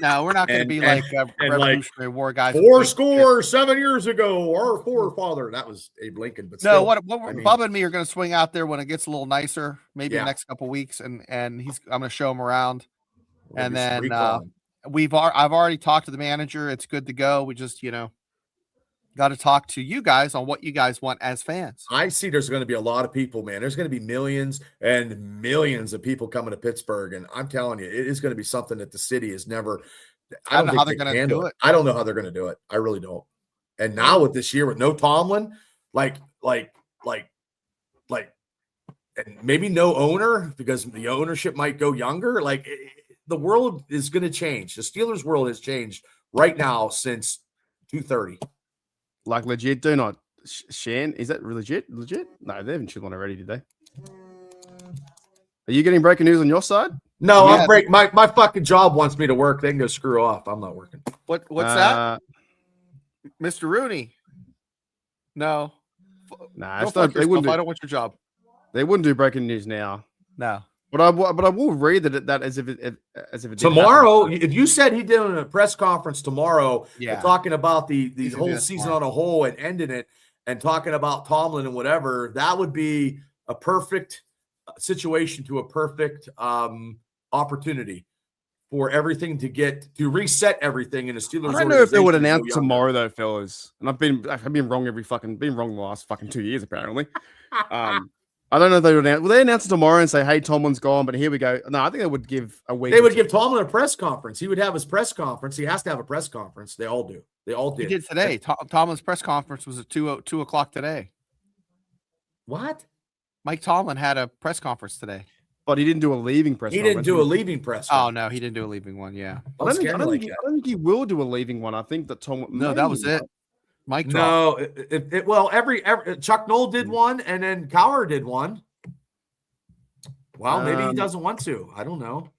No, we're not going to be like Revolutionary War guys. 7 years ago, our forefather. That was Abe Lincoln. But no, Bubba and me are going to swing out there when it gets a little nicer, maybe the next couple of weeks, and I'm going to show him around. And then I've already talked to the manager. It's good to go. We just got to talk to you guys on what you guys want as fans. I see there's going to be a lot of people, man. There's going to be millions and millions of people coming to Pittsburgh. And I'm telling you, it is going to be something that the city has never. I don't know how they're going to do it. I don't know how they're going to do it. I really don't. And now with this year, with no Tomlin, and maybe no owner, because the ownership might go younger. The world is going to change. The Steelers world has changed right now since 2:30. Like legit, do not. Shan, is that legit? Legit? No, they haven't chilled on already, did they? Are you getting breaking news on your side? No, I'm break. My fucking job wants me to work. They can go screw off. I'm not working. What's that? Mr. Rooney? No. Nah, they wouldn't. I don't want your job. They wouldn't do breaking news now. No. But I will read that as if it tomorrow. If you said he did a press conference tomorrow, talking about the whole season on a whole and ending it, and talking about Tomlin and whatever, that would be a perfect situation to a perfect opportunity for everything to reset everything in a Steelers. I don't know if they would announce tomorrow though, fellas. And I've been wrong been wrong the last fucking 2 years apparently. I don't know if they would announce. Will they announce it tomorrow and say, "Hey, Tomlin's gone," but here we go? No, I think they would give a week. They would give Tomlin a press conference. He would have his press conference. He has to have a press conference. They all do. They all did. He did today. Tomlin's press conference was at 2 o'clock today. What? Mike Tomlin had a press conference today. But he didn't do a leaving press conference. He didn't do a leaving press conference. Oh, no, he didn't do a leaving one, yeah. I don't think he will do a leaving one. I think that Tomlin... No, that was it. Mike dropped. No, every Chuck Noll did one, and then Cowher did one. Well, maybe he doesn't want to. I don't know.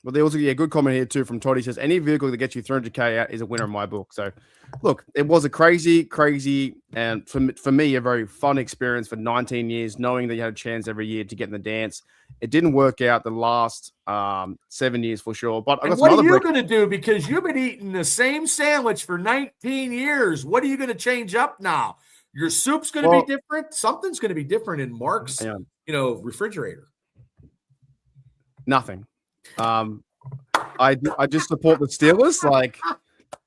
Well, there was a good comment here too from Todd. He says, any vehicle that gets you 300K out is a winner in my book. So, look, it was a crazy, and for me, a very fun experience for 19 years, knowing that you had a chance every year to get in the dance. It didn't work out the last 7 years for sure. But what are you going to do? Because you've been eating the same sandwich for 19 years. What are you going to change up now? Your soup's going to be different. Something's going to be different in Mark's, refrigerator. Nothing. I just support the Steelers. Like,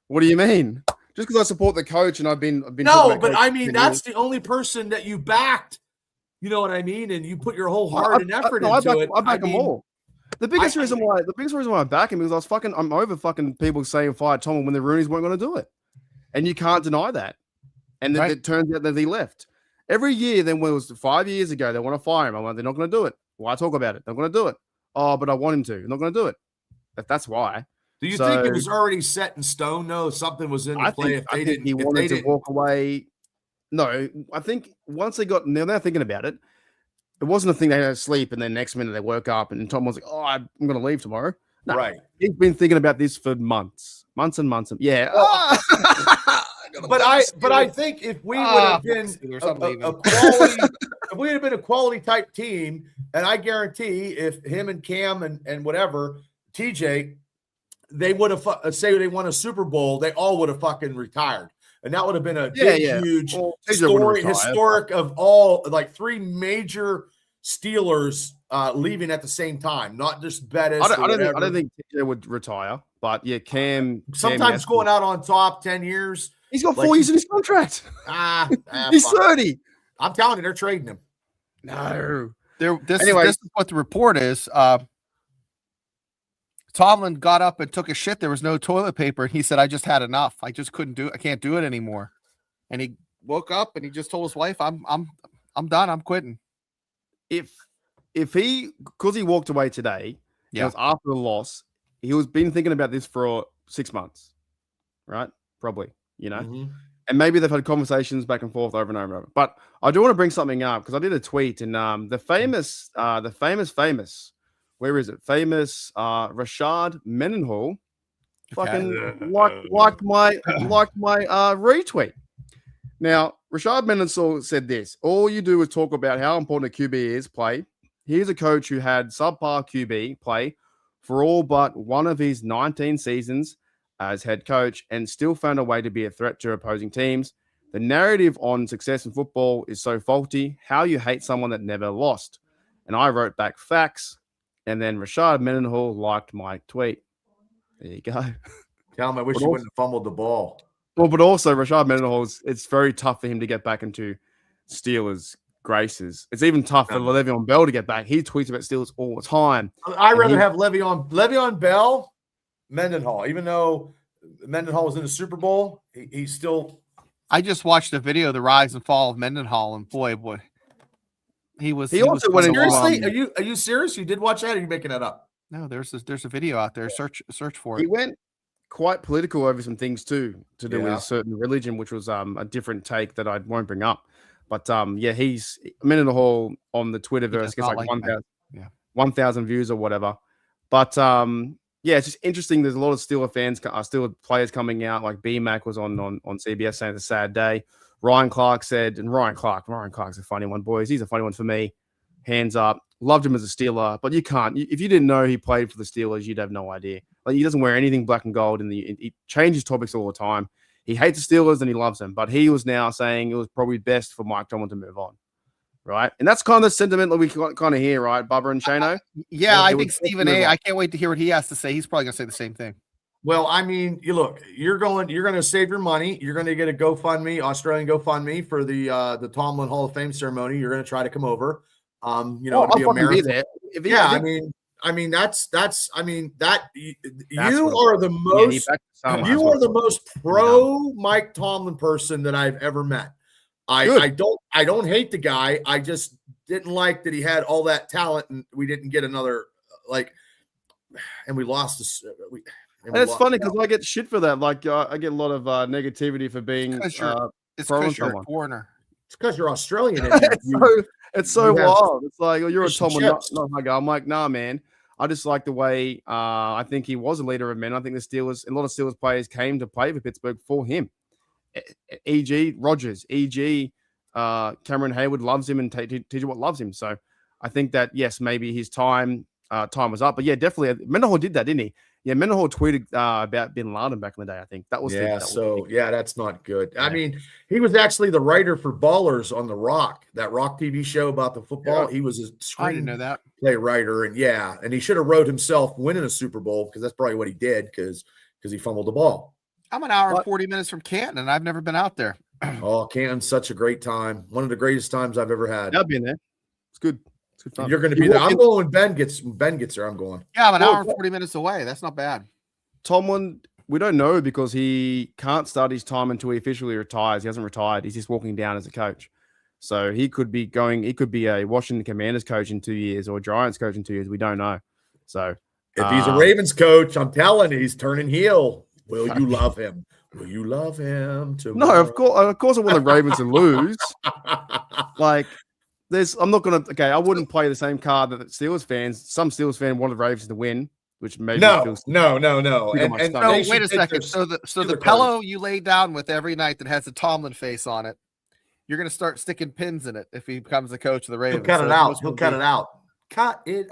what do you mean? Just because I support the coach and I've been no, but I mean that's the only person that you backed. You know what I mean? And you put your whole heart and effort into it. I back them all. The biggest reason why I back him is I'm over fucking people saying fire Tomlin when the Roonies weren't going to do it, and you can't deny that. And then it turns out that he left every year. Then when it was 5 years ago, they want to fire him. I'm like, they're not going to do it. Why talk about it? They're going to do it. Oh, but I want him to. They're not going to do it. That's why. Do you think it was already set in stone? No, something was in play. I think he wanted to walk away. No, I think once they got now they're thinking about it. It wasn't a thing they had to sleep and then next minute they woke up and Tom was like, "Oh, I'm going to leave tomorrow." No, right. He's been thinking about this for months and months. And yeah. But I think if we would have been a quality, if we had been a quality type team, and I guarantee if him and Cam and whatever TJ, they would have say they won a Super Bowl, they all would have fucking retired, and that would have been a huge story, historic of all like three major Steelers leaving at the same time, not just Bettis. I don't think TJ would retire, but yeah, Cam sometimes going out on top 10 years. He's got 4 years in his contract. He's 30. I'm telling you, they're trading him. No. This is what the report is. Tomlin got up and took a shit. There was no toilet paper. He said, I just had enough. I just couldn't do it. I can't do it anymore. And he woke up and he just told his wife, I'm done. I'm quitting. If he, because he walked away today, it was after the loss, he was been thinking about this for 6 months, right? Probably. And maybe they've had conversations back and forth over and over and over. But I do want to bring something up because I did a tweet and the famous, where is it? Famous Rashad Mendenhall fucking liked my retweet. Now, Rashad Mendenhall said this: all you do is talk about how important a QB is play. Here's a coach who had subpar QB play for all but one of his 19 seasons as head coach and still found a way to be a threat to opposing teams. The narrative on success in football is so faulty. How you hate someone that never lost. And I wrote back facts. And then Rashad Mendenhall liked my tweet. There you go. Tell him I wish he wouldn't have fumbled the ball. Well, but also Rashad Mendenhall, it's very tough for him to get back into Steelers graces. It's even tough for Le'Veon Bell to get back. He tweets about Steelers all the time. I'd rather have Le'Veon Bell, Mendenhall, even though Mendenhall was in the Super Bowl, he's still. I just watched the video, the rise and fall of Mendenhall, and boy, he also went in. Seriously, are you serious? You did watch that? Or are you making that up? No, there's a video out there. Search for it. He went quite political over some things too, to do with a certain religion, which was a different take that I won't bring up. But he's Mendenhall on the Twitterverse gets like 1,000 views or whatever. But it's just interesting. There's a lot of Steelers fans, Steelers players coming out. Like B-Mac was on CBS saying it's a sad day. Ryan Clark said, and Ryan Clark's a funny one, boys. He's a funny one for me. Hands up. Loved him as a Steeler, but you can't. If you didn't know he played for the Steelers, you'd have no idea. Like, he doesn't wear anything black and gold, and he changes topics all the time. He hates the Steelers and he loves them, but he was now saying it was probably best for Mike Tomlin to move on, right? And that's kind of the sentiment that we kind of hear, right, Bubba and Shano? Yeah, I think Stephen A. I can't wait to hear what he has to say. He's probably going to say the same thing. Well, I mean, you're going to save your money. You're going to get a GoFundMe, Australian GoFundMe for the Tomlin Hall of Fame ceremony. You're going to try to come over. To be a marathon. You are the most pro Mike Tomlin person that I've ever met. I don't hate the guy. I just didn't like that he had all that talent and we didn't get another and we lost this. And it's funny because I get shit for that. Like I get a lot of negativity for being. It's because you're a foreigner. It's because you're Australian. It's so wild. It's like, you're a Tomlin, not my guy. I'm like, nah, man. I just like the way I think he was a leader of men. I think the Steelers, a lot of Steelers players came to play for Pittsburgh for him. E.g. Rodgers, E.g. Cameron Hayward loves him and TJ Watt loves him. So I think that, yes, maybe his time was up. But yeah, definitely. Mendenhall did that, didn't he? Yeah, Mendenhall tweeted about Bin Laden back in the day. I think that was that's not good. Yeah. I mean, he was actually the writer for Ballers on The Rock, that Rock TV show about the football. Yeah. He was a screenplay writer, and he should have wrote himself winning a Super Bowl because that's probably what he did because he fumbled the ball. I'm an hour and 40 minutes from Canton, and I've never been out there. Oh, Canton's such a great time. One of the greatest times I've ever had. I've been there. It's good. It's good fun. You're going to be there. I'm going when Ben gets there. I'm going. Yeah, I'm an hour and 40 minutes away. That's not bad. Tomlin, we don't know because he can't start his time until he officially retires. He hasn't retired. He's just walking down as a coach. So he could be a Washington Commanders coach in 2 years or a Giants coach in 2 years. We don't know. So if he's a Ravens coach, I'm telling you, he's turning heel. Will you love him? Will you love him tomorrow? No, of course I want the Ravens to lose. Like, I'm not going to, I wouldn't play the same card that Steelers fans, some Steelers fan wanted the Ravens to win, which maybe no. And wait a second. So the pillow you lay down with every night that has a Tomlin face on it, you're going to start sticking pins in it if he becomes the coach of the Ravens. He'll cut it out. He'll cut it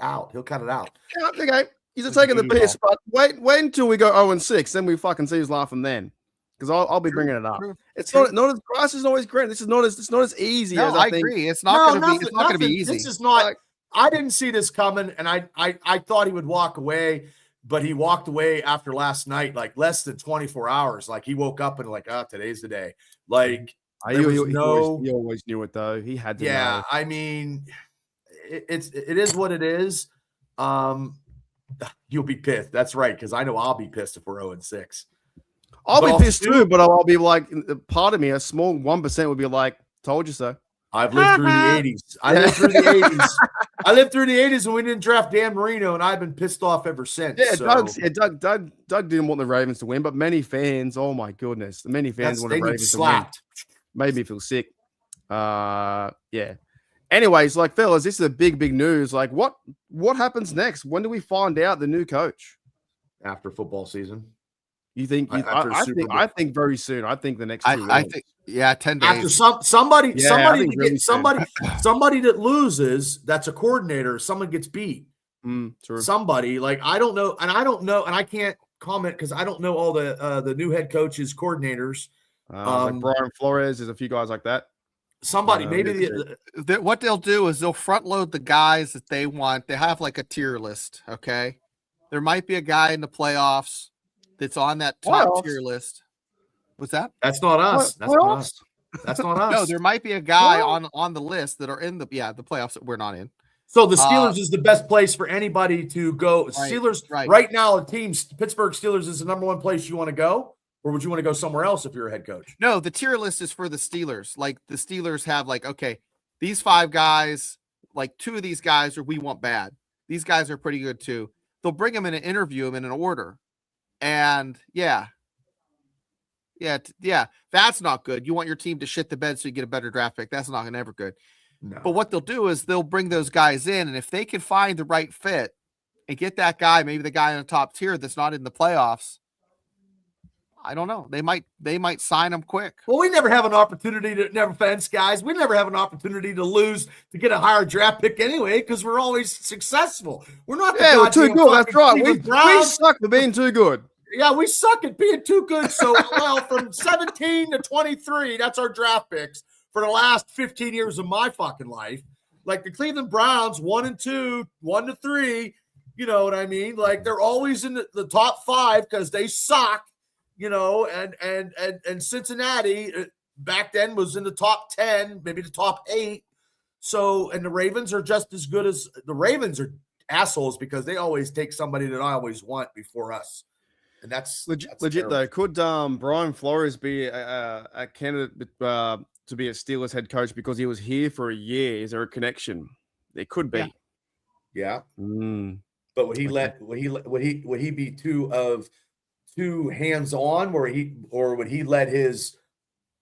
out. He'll cut it out. Okay. He's taking the piss, but wait until we go 0-6, then we fucking see his laughing then. Because I'll be bringing it up. It's not as grass isn't always great. This is not as easy as I think. Agree. It's not going to be easy. This is not. I didn't see this coming, and I thought he would walk away, but he walked away after last night, like less than 24 hours. Like he woke up and like, today's the day. Like he always knew it though. He had to. Yeah, know. I mean, it is what it is. You'll be pissed. That's right, because I know I'll be pissed if we're 0-6. I'll be pissed too, but I'll be like, part of me, a small 1% would be like, told you so. I've lived through the 80s. I lived through the 80s when we didn't draft Dan Marino, and I've been pissed off ever since. Yeah, Doug didn't want the Ravens to win, but many fans, oh my goodness, many fans want the Ravens to win. Made me feel sick. Yeah. Anyways, like, fellas, this is a big news. Like, what happens next? When do we find out the new coach? After football season. You think? I think very soon. I think the next 2 weeks. I think 10 days. After somebody that loses, that's a coordinator. Someone gets beat. True. Somebody, like, I don't know, and I can't comment because I don't know all the new head coaches, coordinators. Like Brian Flores, there's a few guys like that. Somebody, maybe what they'll do is they'll front load the guys that they want. They have like a tier list. Okay, there might be a guy in the playoffs that's on that top tier list. What's that? That's not us. That's not us. That's not us. No, there might be a guy on the list that are in the playoffs that we're not in. So the Steelers is the best place for anybody to go. Right, Steelers right now, Pittsburgh Steelers is the number one place you want to go, or would you want to go somewhere else if you're a head coach? No, the tier list is for the Steelers. Like the Steelers have like, okay, these 5 guys, like 2 of these guys we want bad. These guys are pretty good too. They'll bring them in and interview them in an order. And yeah, that's not good. You want your team to shit the bed so you get a better draft pick. That's not ever good. No. But what they'll do is they'll bring those guys in, and if they can find the right fit and get that guy, maybe the guy in the top tier that's not in the playoffs, I don't know. They might sign him quick. Well, we never have an opportunity to never fence guys. We never have an opportunity to lose to get a higher draft pick anyway because we're always successful. We're not we're too good. That's right. We suck for being too good. Yeah, we suck at being too good. So, from 17 to 23, that's our draft picks for the last 15 years of my fucking life. Like the Cleveland Browns, 1-2, 1-3. You know what I mean? Like they're always in the top 5 because they suck. You know, and Cincinnati back then was in the top 10, maybe the top 8. So, and the Ravens are just as good as the Ravens are assholes because they always take somebody that I always want before us. And that's legit though. Could Brian Flores be a candidate to be a Steelers head coach because he was here for a year? Is there a connection? There could be. Yeah. But would he be too hands-on or would he let his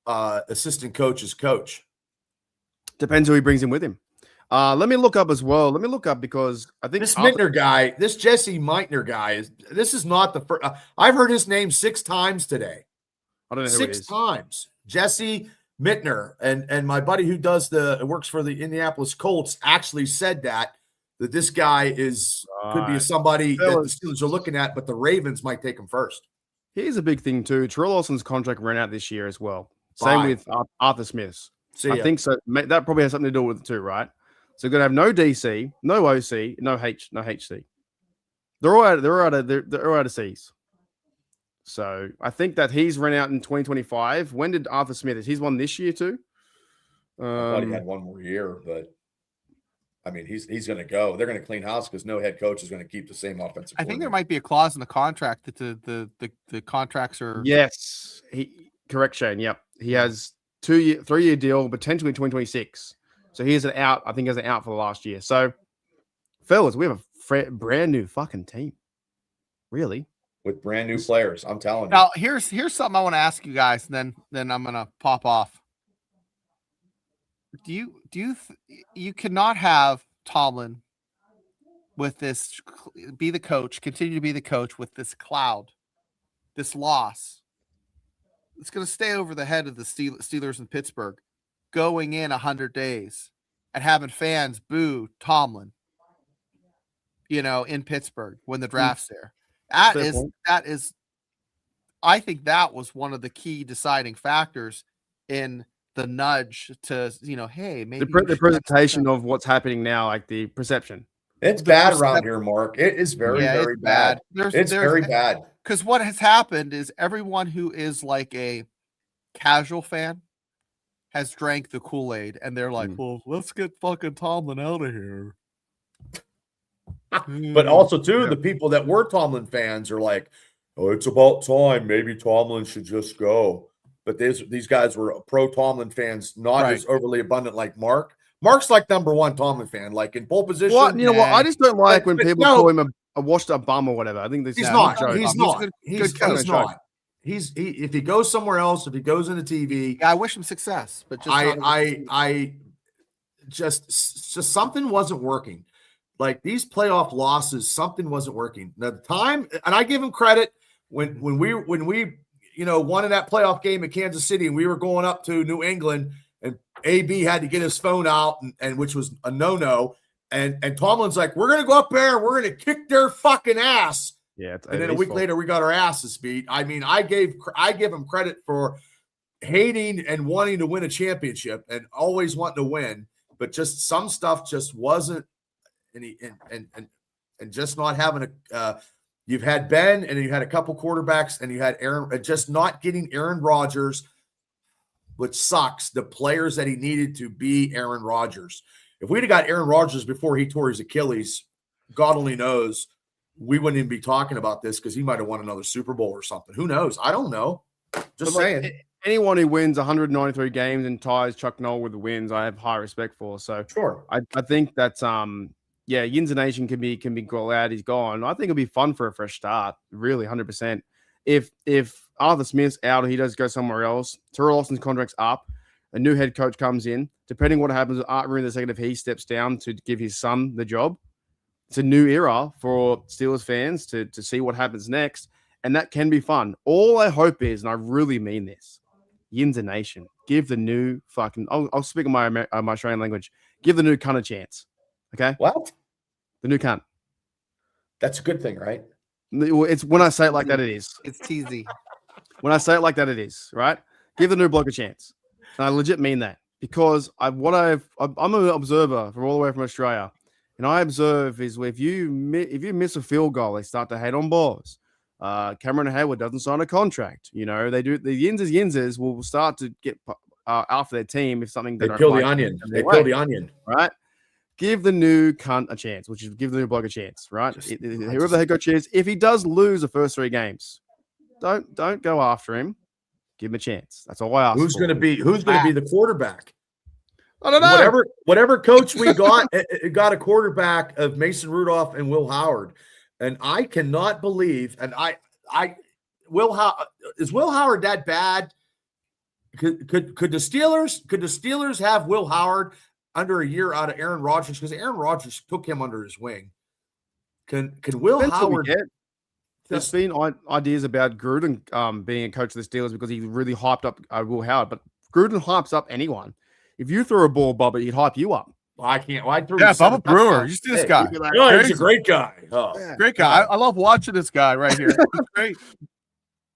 assistant coaches coach? Depends who he brings in with him. Let me look up as well. Let me look up because I think this Mitner guy, this Jesse Meitner guy this is not the first. I've heard his name 6 times today. I don't know who 6 times. Jesse Mittner and my buddy who works for the Indianapolis Colts actually said that that this guy could be somebody that the Steelers are looking at, but the Ravens might take him first. Here's a big thing too. Terrell Austin's contract ran out this year as well. Same with Arthur Smith's. I think so. That probably has something to do with it too, right? So you're gonna have no DC, no OC, no HC. They're all out of C's. So I think that he's run out in 2025. When did Arthur Smith? He's won this year too. I thought he had one more year, but I mean, he's going to go. They're going to clean house because no head coach is going to keep the same offensive. I think there might be a clause in the contract that the contracts are. Yes, correct, Shane. Yep, he has 3-year deal, potentially 2026. So he has an out. I think he has an out for the last year. So, fellas, we have a brand new fucking team. Really, with brand new players. I'm telling you. Now, here's something I want to ask you guys, and then I'm gonna pop off. You cannot have Tomlin with this continue to be the coach with this cloud, this loss. It's going to stay over the head of the Steelers in Pittsburgh going in 100 days and having fans boo Tomlin, in Pittsburgh when the draft's there. That is, I think that was one of the key deciding factors in the nudge to, hey, maybe the presentation of what's happening now, like the perception. It's bad around here, Mark. It is very, very bad. It's very bad. Because what has happened is everyone who is like a casual fan has drank the Kool-Aid, and they're like, well, let's get fucking Tomlin out of here. But also, too, the people that were Tomlin fans are like, oh, it's about time. Maybe Tomlin should just go. But these guys were pro-Tomlin fans, not as overly abundant like Mark. Mark's like number one Tomlin fan, like in pole position. Well, you know what? I just don't like when people call him a washed-up bum or whatever. I think he's not. He's not. He's not. If he goes somewhere else, if he goes into TV, I wish him success. But just something wasn't working. Like these playoff losses, something wasn't working. Now the time, and I give him credit when we won in that playoff game at Kansas City, and we were going up to New England, and AB had to get his phone out, and which was a no-no. And Tomlin's like, we're gonna go up there, and we're gonna kick their fucking ass. Yeah, and then a week later, we got our asses beat. I mean, I give him credit for hating and wanting to win a championship and always wanting to win, but just some stuff just wasn't. And just not having you've had Ben, and you had a couple quarterbacks, and you had Aaron, just not getting Aaron Rodgers, which sucks. The players that he needed to be Aaron Rodgers. If we'd have got Aaron Rodgers before he tore his Achilles, God only knows, we wouldn't even be talking about this because he might have won another Super Bowl or something. Who knows? I don't know. Just saying. Anyone who wins 193 games and ties Chuck Noll with the wins, I have high respect for. So sure, I think that's Yinzer Nation can be glad he's gone. I think it'll be fun for a fresh start. Really, 100%. If Arthur Smith's out or he does go somewhere else, Terrell Austin's contract's up, a new head coach comes in. Depending what happens with Art Rooney II, if he steps down to give his son the job, it's a new era for Steelers fans to see what happens next, and that can be fun. All I hope is, and I really mean this, Yinzer Nation, give the new fucking. I'll speak in my Australian language. Give the new cunt a chance. Okay. What? The new cunt. That's a good thing, right? It's when I say it like that, it is. It's teasy. When I say it like that, it is, right? Give the new bloke a chance. And I legit mean that because I'm an observer from all the way from Australia, and I observe is if you miss a field goal, they start to hate on balls. Cameron Hayward doesn't sign a contract. They do. The Yinzers will start to get after their team if something they peel the onion. They peel the onion, right? Give the new cunt a chance, which is give the new bloke a chance, right? Whoever the head coach is, if he does lose the first 3 games, don't go after him. Give him a chance. That's all I ask. Who's going to be the quarterback? I don't know. Whatever coach we got got a quarterback of Mason Rudolph and Will Howard, and I cannot believe. And is Will Howard that bad? Could the Steelers have Will Howard under a year out of Aaron Rodgers, because Aaron Rodgers took him under his wing? Can Will Howard? There's been ideas about Gruden being a coach of the Steelers because he really hyped up Will Howard, but Gruden hypes up anyone. If you throw a ball, Bobby, he'd hype you up. I can't. Well, I threw Yeah, Bubba Brewer. You see this guy? No, he's a great guy. Oh, great guy. I love watching this guy right here. He's great.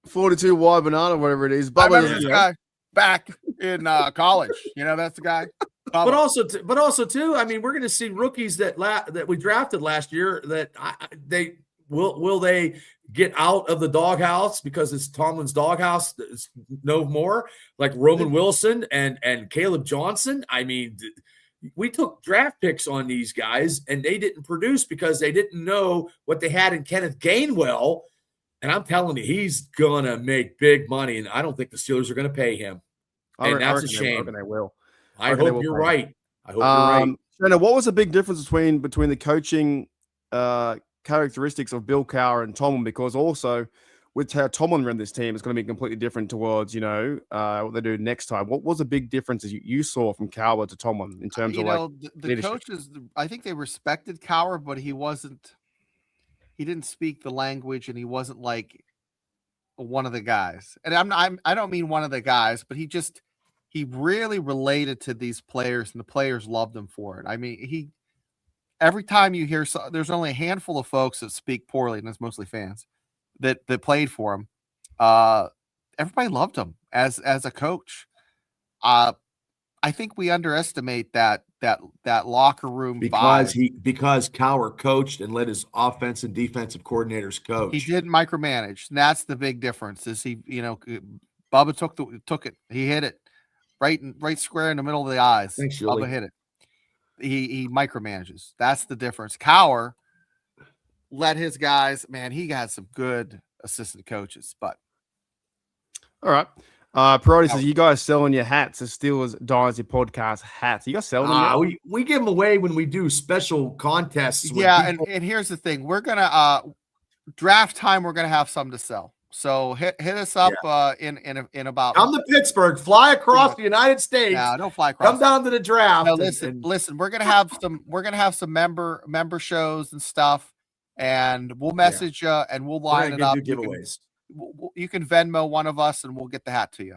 42 wide banana, whatever it is. I remember this guy back in college. That's the guy. But also too, I mean, we're going to see rookies that we drafted last year that they will they get out of the doghouse because it's Tomlin's doghouse. It's no more, like Roman Wilson and Caleb Johnson. I mean, we took draft picks on these guys and they didn't produce because they didn't know what they had in Kenneth Gainwell. And I'm telling you, he's going to make big money. And I don't think the Steelers are going to pay him. And that's a shame. They will. I hope you're right. I hope you're right. Shannon, what was the big difference between the coaching characteristics of Bill Cowher and Tomlin? Because also with how Tomlin ran this team, it's going to be completely different towards, what they do next time. What was the big differences you saw from Cowher to Tomlin in terms of the coaches? I think they respected Cowher, but he didn't speak the language, and he wasn't like one of the guys. And I don't mean one of the guys, but he really related to these players, and the players loved him for it. I mean, every time you hear, there's only a handful of folks that speak poorly, and it's mostly fans that played for him. Everybody loved him as a coach. I think we underestimate that locker room because Cowher coached and let his offense and defensive coordinators coach. He didn't micromanage. And that's the big difference. Is he? Bubba took it. He hit it right square in the middle of the eyes. Thanks, Bubba hit it. He micromanages. That's the difference. Cowher let his guys. Man, he got some good assistant coaches. But all right. Priority says, you guys selling your hats, the Steelers Dynasty podcast hats. You guys selling them? We give them away when we do special contests. Yeah, and here's the thing. We're going to draft time, we're going to have some to sell. So hit us up in about. Come to Pittsburgh, fly across the United States. No, don't fly across. Come down to the draft. No, listen. We're going to have some member shows and stuff, and we'll message you and we'll line it up. Giveaways. You can Venmo one of us and we'll get the hat to you.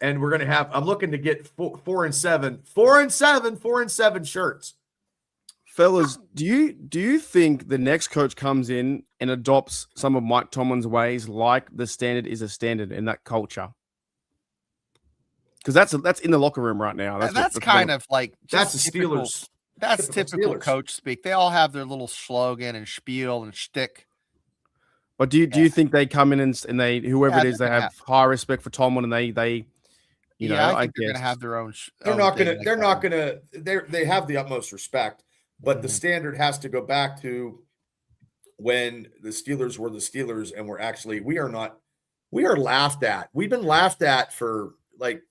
And we're going to have, I'm looking to get 4 and 7 shirts. Fellas, do you think the next coach comes in and adopts some of Mike Tomlin's ways, like the standard is a standard in that culture? Because that's in the locker room right now. That's kind of like that's the Steelers. That's typical coach speak. They all have their little slogan and spiel and shtick. But do you think they come in and they whoever it is, they have high respect for Tomlin and they I think they're going to have their own. They have the utmost respect, but the standard has to go back to when the Steelers were the Steelers and we are laughed at. We've been laughed at for like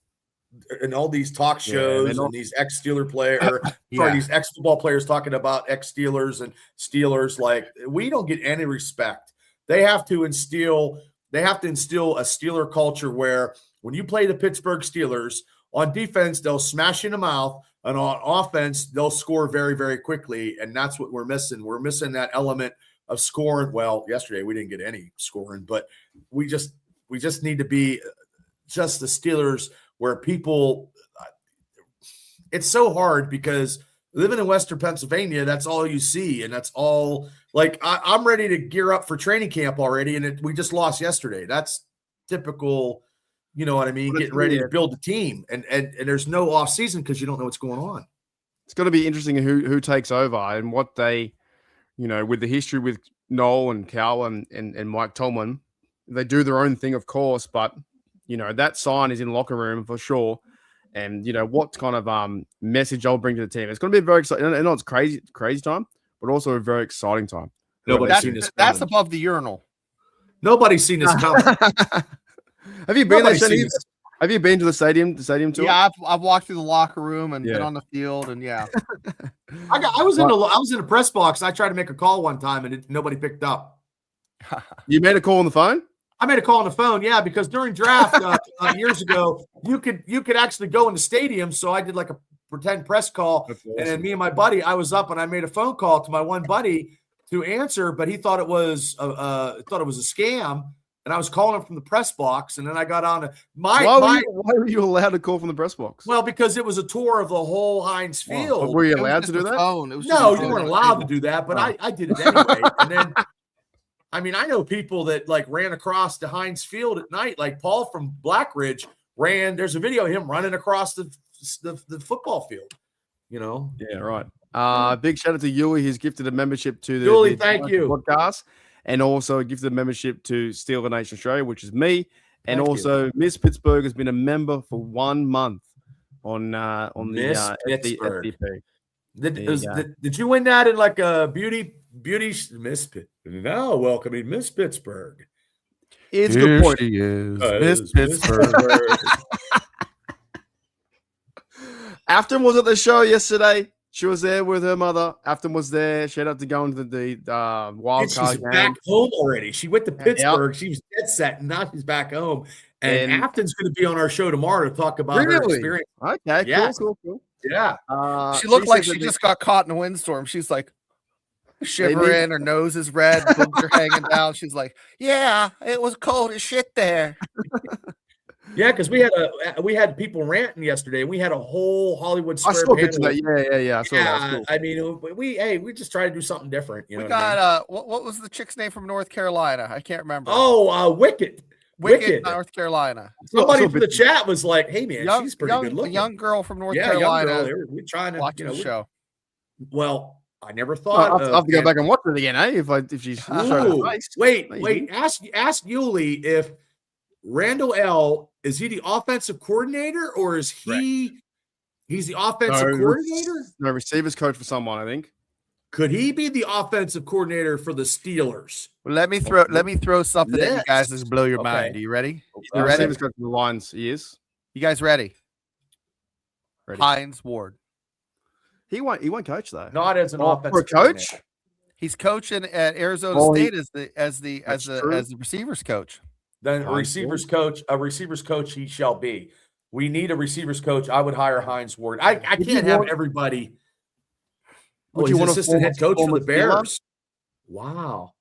in all these talk shows and these ex-Steeler players, these ex-football players talking about ex-Steelers and Steelers. Like, we don't get any respect. They have to instill a Steeler culture where when you play the Pittsburgh Steelers, on defense, they'll smash you in the mouth, and on offense, they'll score very, very quickly. And that's what we're missing. We're missing that element of scoring. Well, yesterday we didn't get any scoring, but we just need to be just the Steelers where people – it's so hard because living in Western Pennsylvania, that's all you see, and that's all – like, I'm ready to gear up for training camp already, and we just lost yesterday. That's typical, you know what I mean, getting ready to build a team. And there's no off season because you don't know what's going on. It's going to be interesting who takes over and what they, with the history with Noel and Cowher and Mike Tomlin, they do their own thing, of course, but, that sign is in the locker room for sure. And, what kind of message I'll bring to the team. It's going to be very exciting. I know it's crazy time, but also a very exciting time. Nobody's seen this coming. That's above the urinal. Nobody's seen this coming. Have you been there? Have you been to the stadium tour? Yeah, I've walked through the locker room and been on the field, and I was in a press box. I tried to make a call one time, and nobody picked up. You made a call on the phone? I made a call on the phone, yeah, because during draft years ago, you could actually go in the stadium. So I did like a pretend press call, awesome. And then me and my buddy, I was up and I made a phone call to my one buddy to answer, but he thought it was a scam. and I was calling him from the press box, and then I got on Why were you allowed to call from the press box? Well, because it was a tour of the whole Heinz Field. Were you allowed to do that? No, you weren't allowed to do that, but I did it anyway. And then, I mean, I know people that like ran across the Heinz Field at night, like Paul from Blackridge ran. There's a video of him running across the football field. You know? Yeah, right. Big shout out to Yuli. He's gifted a membership to the Yuli, thank you. Podcast, and also gifted a membership to Steeler Nation Australia, which is me. And also, Miss Pittsburgh has been a member for 1 month on the FDP. Did you win that in like a beauty Miss Pitt? No, welcoming Miss Pittsburgh. It's a good point. She is Miss Pittsburgh. Afton was at the show yesterday. She was there with her mother. Afton was there. She had to go into the wild card she's game. back home already. She went to Pittsburgh. She was dead set, and now she's back home. And Afton's going to be on our show tomorrow to talk about her experience. Okay, yeah. Cool. Yeah. She looked like she just got caught in a windstorm. She's like shivering. Her nose is red. Boobs are hanging down. She's like, yeah, it was cold as shit there. Yeah, because we had people ranting yesterday. We had a whole Hollywood Square. I saw pictures of that. Yeah. I saw that. Cool. I mean, we just try to do something different. You know, we got what was the chick's name from North Carolina? I can't remember. Oh, Wicked, North Carolina. Somebody from the chat was like, "Hey man, she's pretty good looking." A young girl from North Carolina. Young girl. We're trying to watch the show. Well, I never thought. I'll have to go back and watch it again, if she's showing her face. Wait. Ask Yuli if Randall L. is he the offensive coordinator or is he? He's the offensive coordinator. No, receivers coach for someone, I think. Could he be the offensive coordinator for the Steelers? Well, let me throw something at you guys to blow your mind. Are you ready? The receivers coach for the Lions. He is. You guys ready? Heinz Ward. He won't coach though. Not as an offensive for a coach. He's coaching at Arizona State as the receivers coach. Then a receivers coach he shall be. We need a receivers coach. I would hire Heinz Ward. I can't have everybody. Would you want assistant head coach for the Bears? Wow.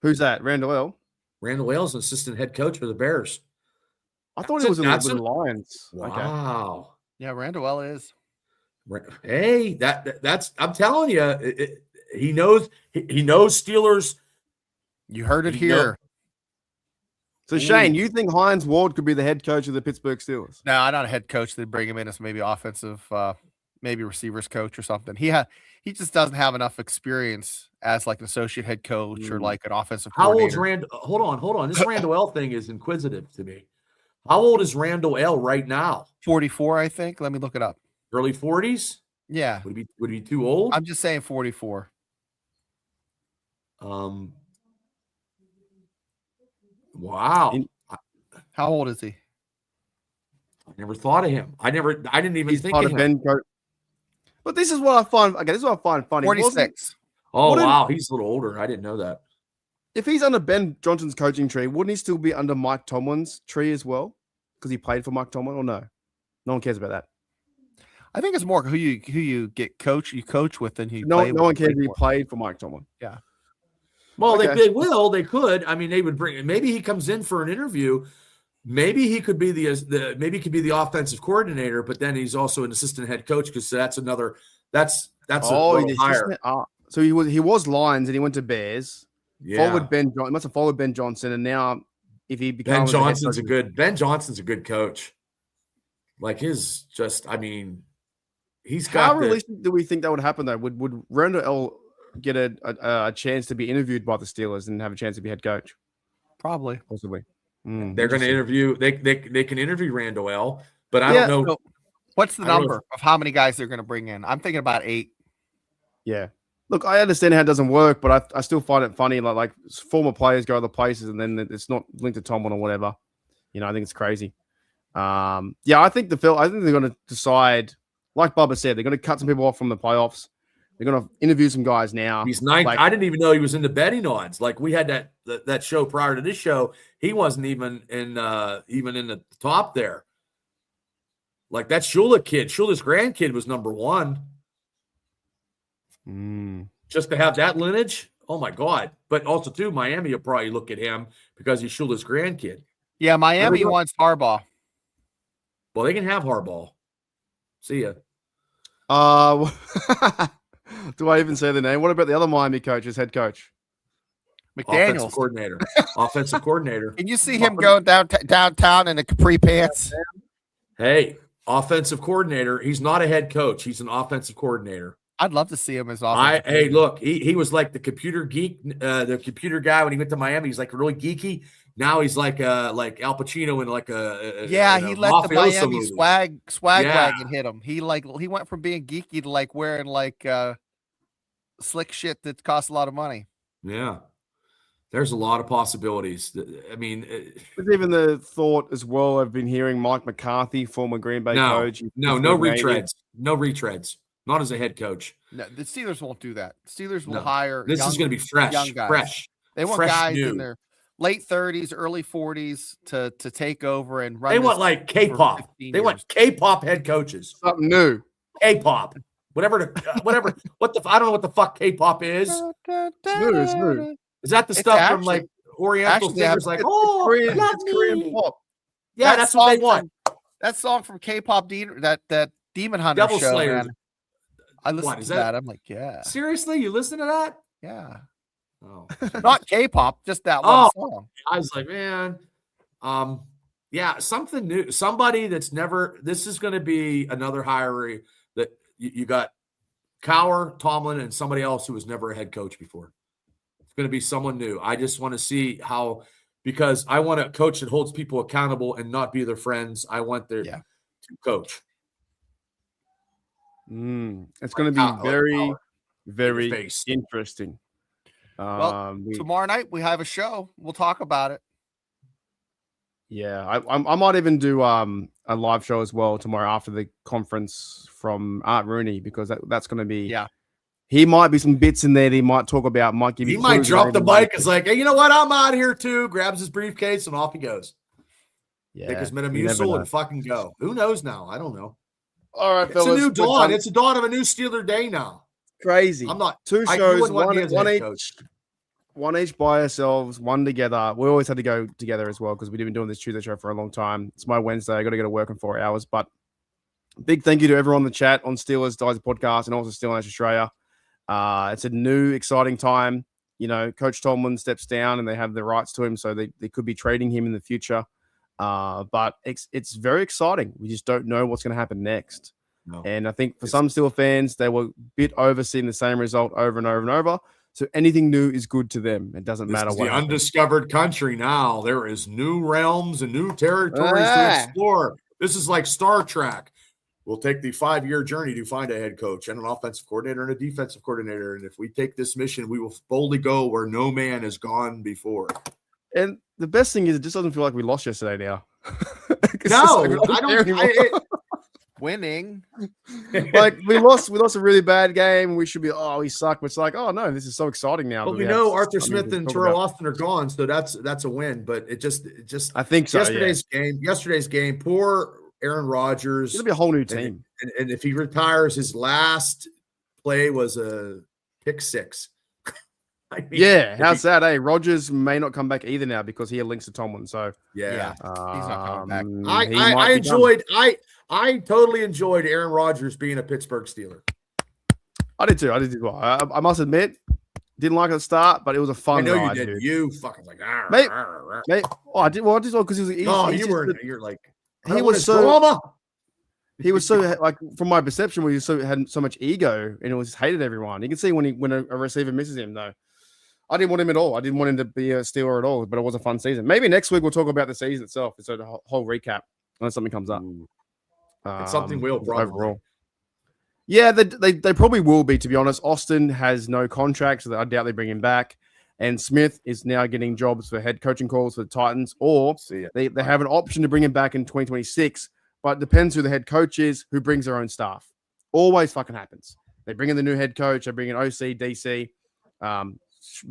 Who's that? Randall L. Randall L. is an assistant head coach for the Bears. I thought he was in the Lions. Wow. Okay. Yeah, Randall L. is. Hey, that's I'm telling you, he knows Steelers. You heard it here. So Shane, you think Heinz Ward could be the head coach of the Pittsburgh Steelers? No, not a head coach. They'd bring him in as maybe offensive, maybe receivers coach or something. He just doesn't have enough experience as like an associate head coach or like an offensive coordinator. How old's Randall? Hold on. This Randall L. thing is inquisitive to me. How old is Randall L. right now? 44, I think. Let me look it up. Early 40s? Yeah. Would he be too old? I'm just saying 44. Wow. How old is he? I never thought of him. I didn't even think of him. But this is what I find. Okay, this is what I find funny. 46. Wow, he's a little older. I didn't know that. If he's under Ben Johnson's coaching tree, wouldn't he still be under Mike Tomlin's tree as well? Because he played for Mike Tomlin, or no? No one cares about that. I think it's more who you get you coach with than who no one cares if he played for Mike Tomlin. Yeah. Well, they could. I mean, they would bring. Maybe he comes in for an interview. Maybe he could be the offensive coordinator, but then he's also an assistant head coach because that's a higher. So he was Lions and he went to Bears. Yeah. He must have followed Ben Johnson, and now if he becomes Ben Johnson's a good coach. Like he's got. How realistic do we think that would happen though? Would Randall L. get a chance to be interviewed by the Steelers and have a chance to be head coach? Probably, possibly. They're going to interview. They can interview Randall L. But I don't know. So what's the number of how many guys they're going to bring in? I'm thinking about 8. Yeah. Look, I understand how it doesn't work, but I still find it funny. Like former players go other places, and then it's not linked to Tomlin or whatever. I think it's crazy. I think they're going to decide. Like Bubba said, they're going to cut some people off from the playoffs. They're going to interview some guys now. He's 9. I didn't even know he was in the betting odds. Like we had that show prior to this show. He wasn't even in the top there. Like that Shula kid, Shula's grandkid was number 1. Just to have that lineage. Oh my God! But also too, Miami will probably look at him because he's Shula's grandkid. Yeah, Miami wants Harbaugh. Well, they can have Harbaugh. See ya. Do I even say the name? What about the other Miami coach's head coach? McDaniels. Offensive coordinator. Can you see him going downtown in the capri pants? Hey, offensive coordinator. He's not a head coach. He's an offensive coordinator. I'd love to see him as offensive. Hey, look, he was like the computer geek, the computer guy when he went to Miami. He's like really geeky. Now he's like Al Pacino in like a he let the Miami movie. swag wagon hit him. He went from being geeky to like wearing like slick shit that costs a lot of money. Yeah. There's a lot of possibilities. I mean, there's even the thought as well. I've been hearing Mike McCarthy, former Green Bay coach. No retreads. No retreads. Not as a head coach. No, the Steelers won't do that. Steelers will hire. This is going to be fresh. Young guys. Fresh. They want fresh guys new. in their late 30s, early 40s to take over and run. They want like K-pop. They want K-pop head coaches. Something new. K-pop. Whatever. I don't know what the fuck K-pop is. It's new. Is that the stuff from like Oriental singers? Like, it's Korean pop. Yeah, that's what they want. That song from K-pop, that Demon Hunter Devil show, Slayer. man. I listened to that. I'm like, yeah. Seriously, you listen to that? Yeah. Oh, not K-pop, just that one song. I was like, man, yeah, something new. Somebody that's never. This is going to be another hire that you got. Cowher, Tomlin, and somebody else who was never a head coach before. It's going to be someone new. I just want to see how, because I want a coach that holds people accountable and not be their friends. I want their to coach. It's going to be very, very interesting. Well, tomorrow night we have a show. We'll talk about it. Yeah, I might even do a live show as well tomorrow after the conference from Art Rooney, because that's going to be He might be some bits in there that he might talk about. Might give you. He might drop the mic. It's like, hey, you know what? I'm out here too. Grabs his briefcase and off he goes. Yeah, take his Metamucil and fucking go. Who knows now? I don't know. All right, it's fellas, a new dawn. It's a dawn of a new Steeler day now. Crazy. I'm not 2 shows, one each by ourselves, one together. We always had to go together as well because we've been doing this Tuesday show for a long time. It's my Wednesday. I got to go to work in 4 hours. But big thank you to everyone in the chat on Steelers Dies Podcast and also Steel Nation Australia. It's a new, exciting time. You know, Coach Tomlin steps down and they have the rights to him, so they could be trading him in the future. But it's very exciting. We just don't know what's going to happen next. No. And I think for some Steelers fans, they were a bit over seeing the same result over and over and over. So anything new is good to them. It doesn't matter what. The undiscovered country now. There is new realms and new territories to explore. This is like Star Trek. We'll take the 5-year journey to find a head coach and an offensive coordinator and a defensive coordinator. And if we take this mission, we will boldly go where no man has gone before. And the best thing is, it just doesn't feel like we lost yesterday now. No, I don't. Winning. Like we lost a really bad game. We should be, we suck. But it's like, oh no, this is so exciting now. Well, we know Arthur Smith and Terrell Austin are gone, so that's a win. But it just I think so. Yesterday's game, poor Aaron Rodgers. It'll be a whole new team. And if he retires, his last play was a pick 6. I mean, how sad, eh? Rodgers may not come back either now because he had links to Tomlin. So he's not coming back. I totally enjoyed Aaron Rodgers being a Pittsburgh Steeler. I did too. Well, I must admit, didn't like it at the start, but it was a fun ride. I know you did. Dude. You fucking like, mate. Oh, I did. Well, I did because he was. You're like, he was so drama. He was so like, from my perception, he had so much ego and it was hated everyone. You can see when a receiver misses him though. I didn't want him at all. I didn't want him to be a Steeler at all, but it was a fun season. Maybe next week we'll talk about the season itself. It's a whole recap unless something comes up. Something will probably. Overall. Yeah, they probably will be, to be honest. Austin has no contract, so I doubt they bring him back. And Smith is now getting jobs for head coaching calls for the Titans, or they have an option to bring him back in 2026, but it depends who the head coach is, who brings their own staff. Always fucking happens. They bring in the new head coach, they bring in OC, DC.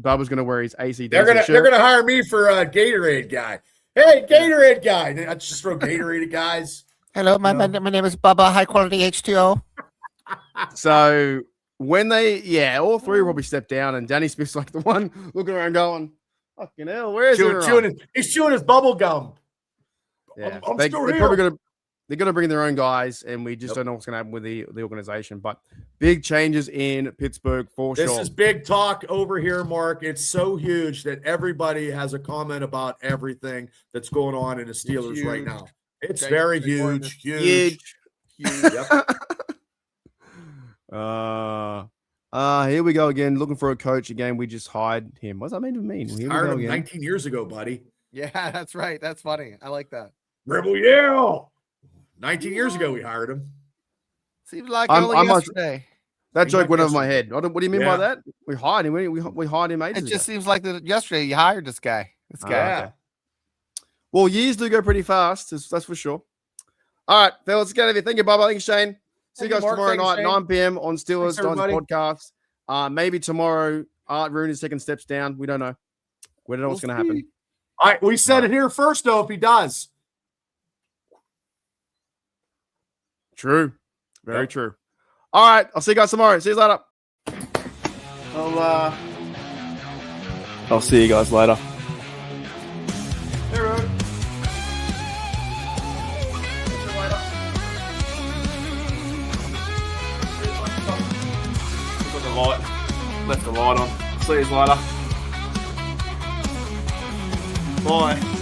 Bubba's going to wear his AC. They're gonna hire me for a Gatorade guy. Hey, Gatorade guy. I just throw Gatorade at guys. Hello, my name is Bubba. High quality H2O. So all three will probably step down, and Danny Smith's like the one looking around going, fucking hell, where is everyone? He's chewing his bubble gum. Yeah, I'm they're still here. probably gonna bring their own guys, and we just don't know what's gonna happen with the organization. But big changes in Pittsburgh for sure. This is big talk over here, Mark. It's so huge that everybody has a comment about everything that's going on in the Steelers right now. It's very huge. Yep. Here we go again. Looking for a coach again. We just hired him. What's that mean to mean? Here we Hired go him again. 19 years ago, buddy. Yeah, that's right. That's funny. I like that. Rebel Yell. 19 years ago, we hired him. Seems like I'm only yesterday. That joke went over my head. What do you mean by that? We hired him. We hired him ages It just ago. seems like that yesterday you hired this guy. Okay. Well, years do go pretty fast. That's for sure. All right, fellas, let's get out of here. Thank you, Bubba. Thank you, Shane. See you guys tomorrow night, 9 p.m. on Steelers Podcast. Maybe tomorrow, Art Rooney's taking steps down. We don't know. We don't know what's going to happen. All right, we said it here first, though, if he does. True. Very true. All right, I'll see you guys tomorrow. See you later. I'll see you guys later. Left the light on. See you later. Bye.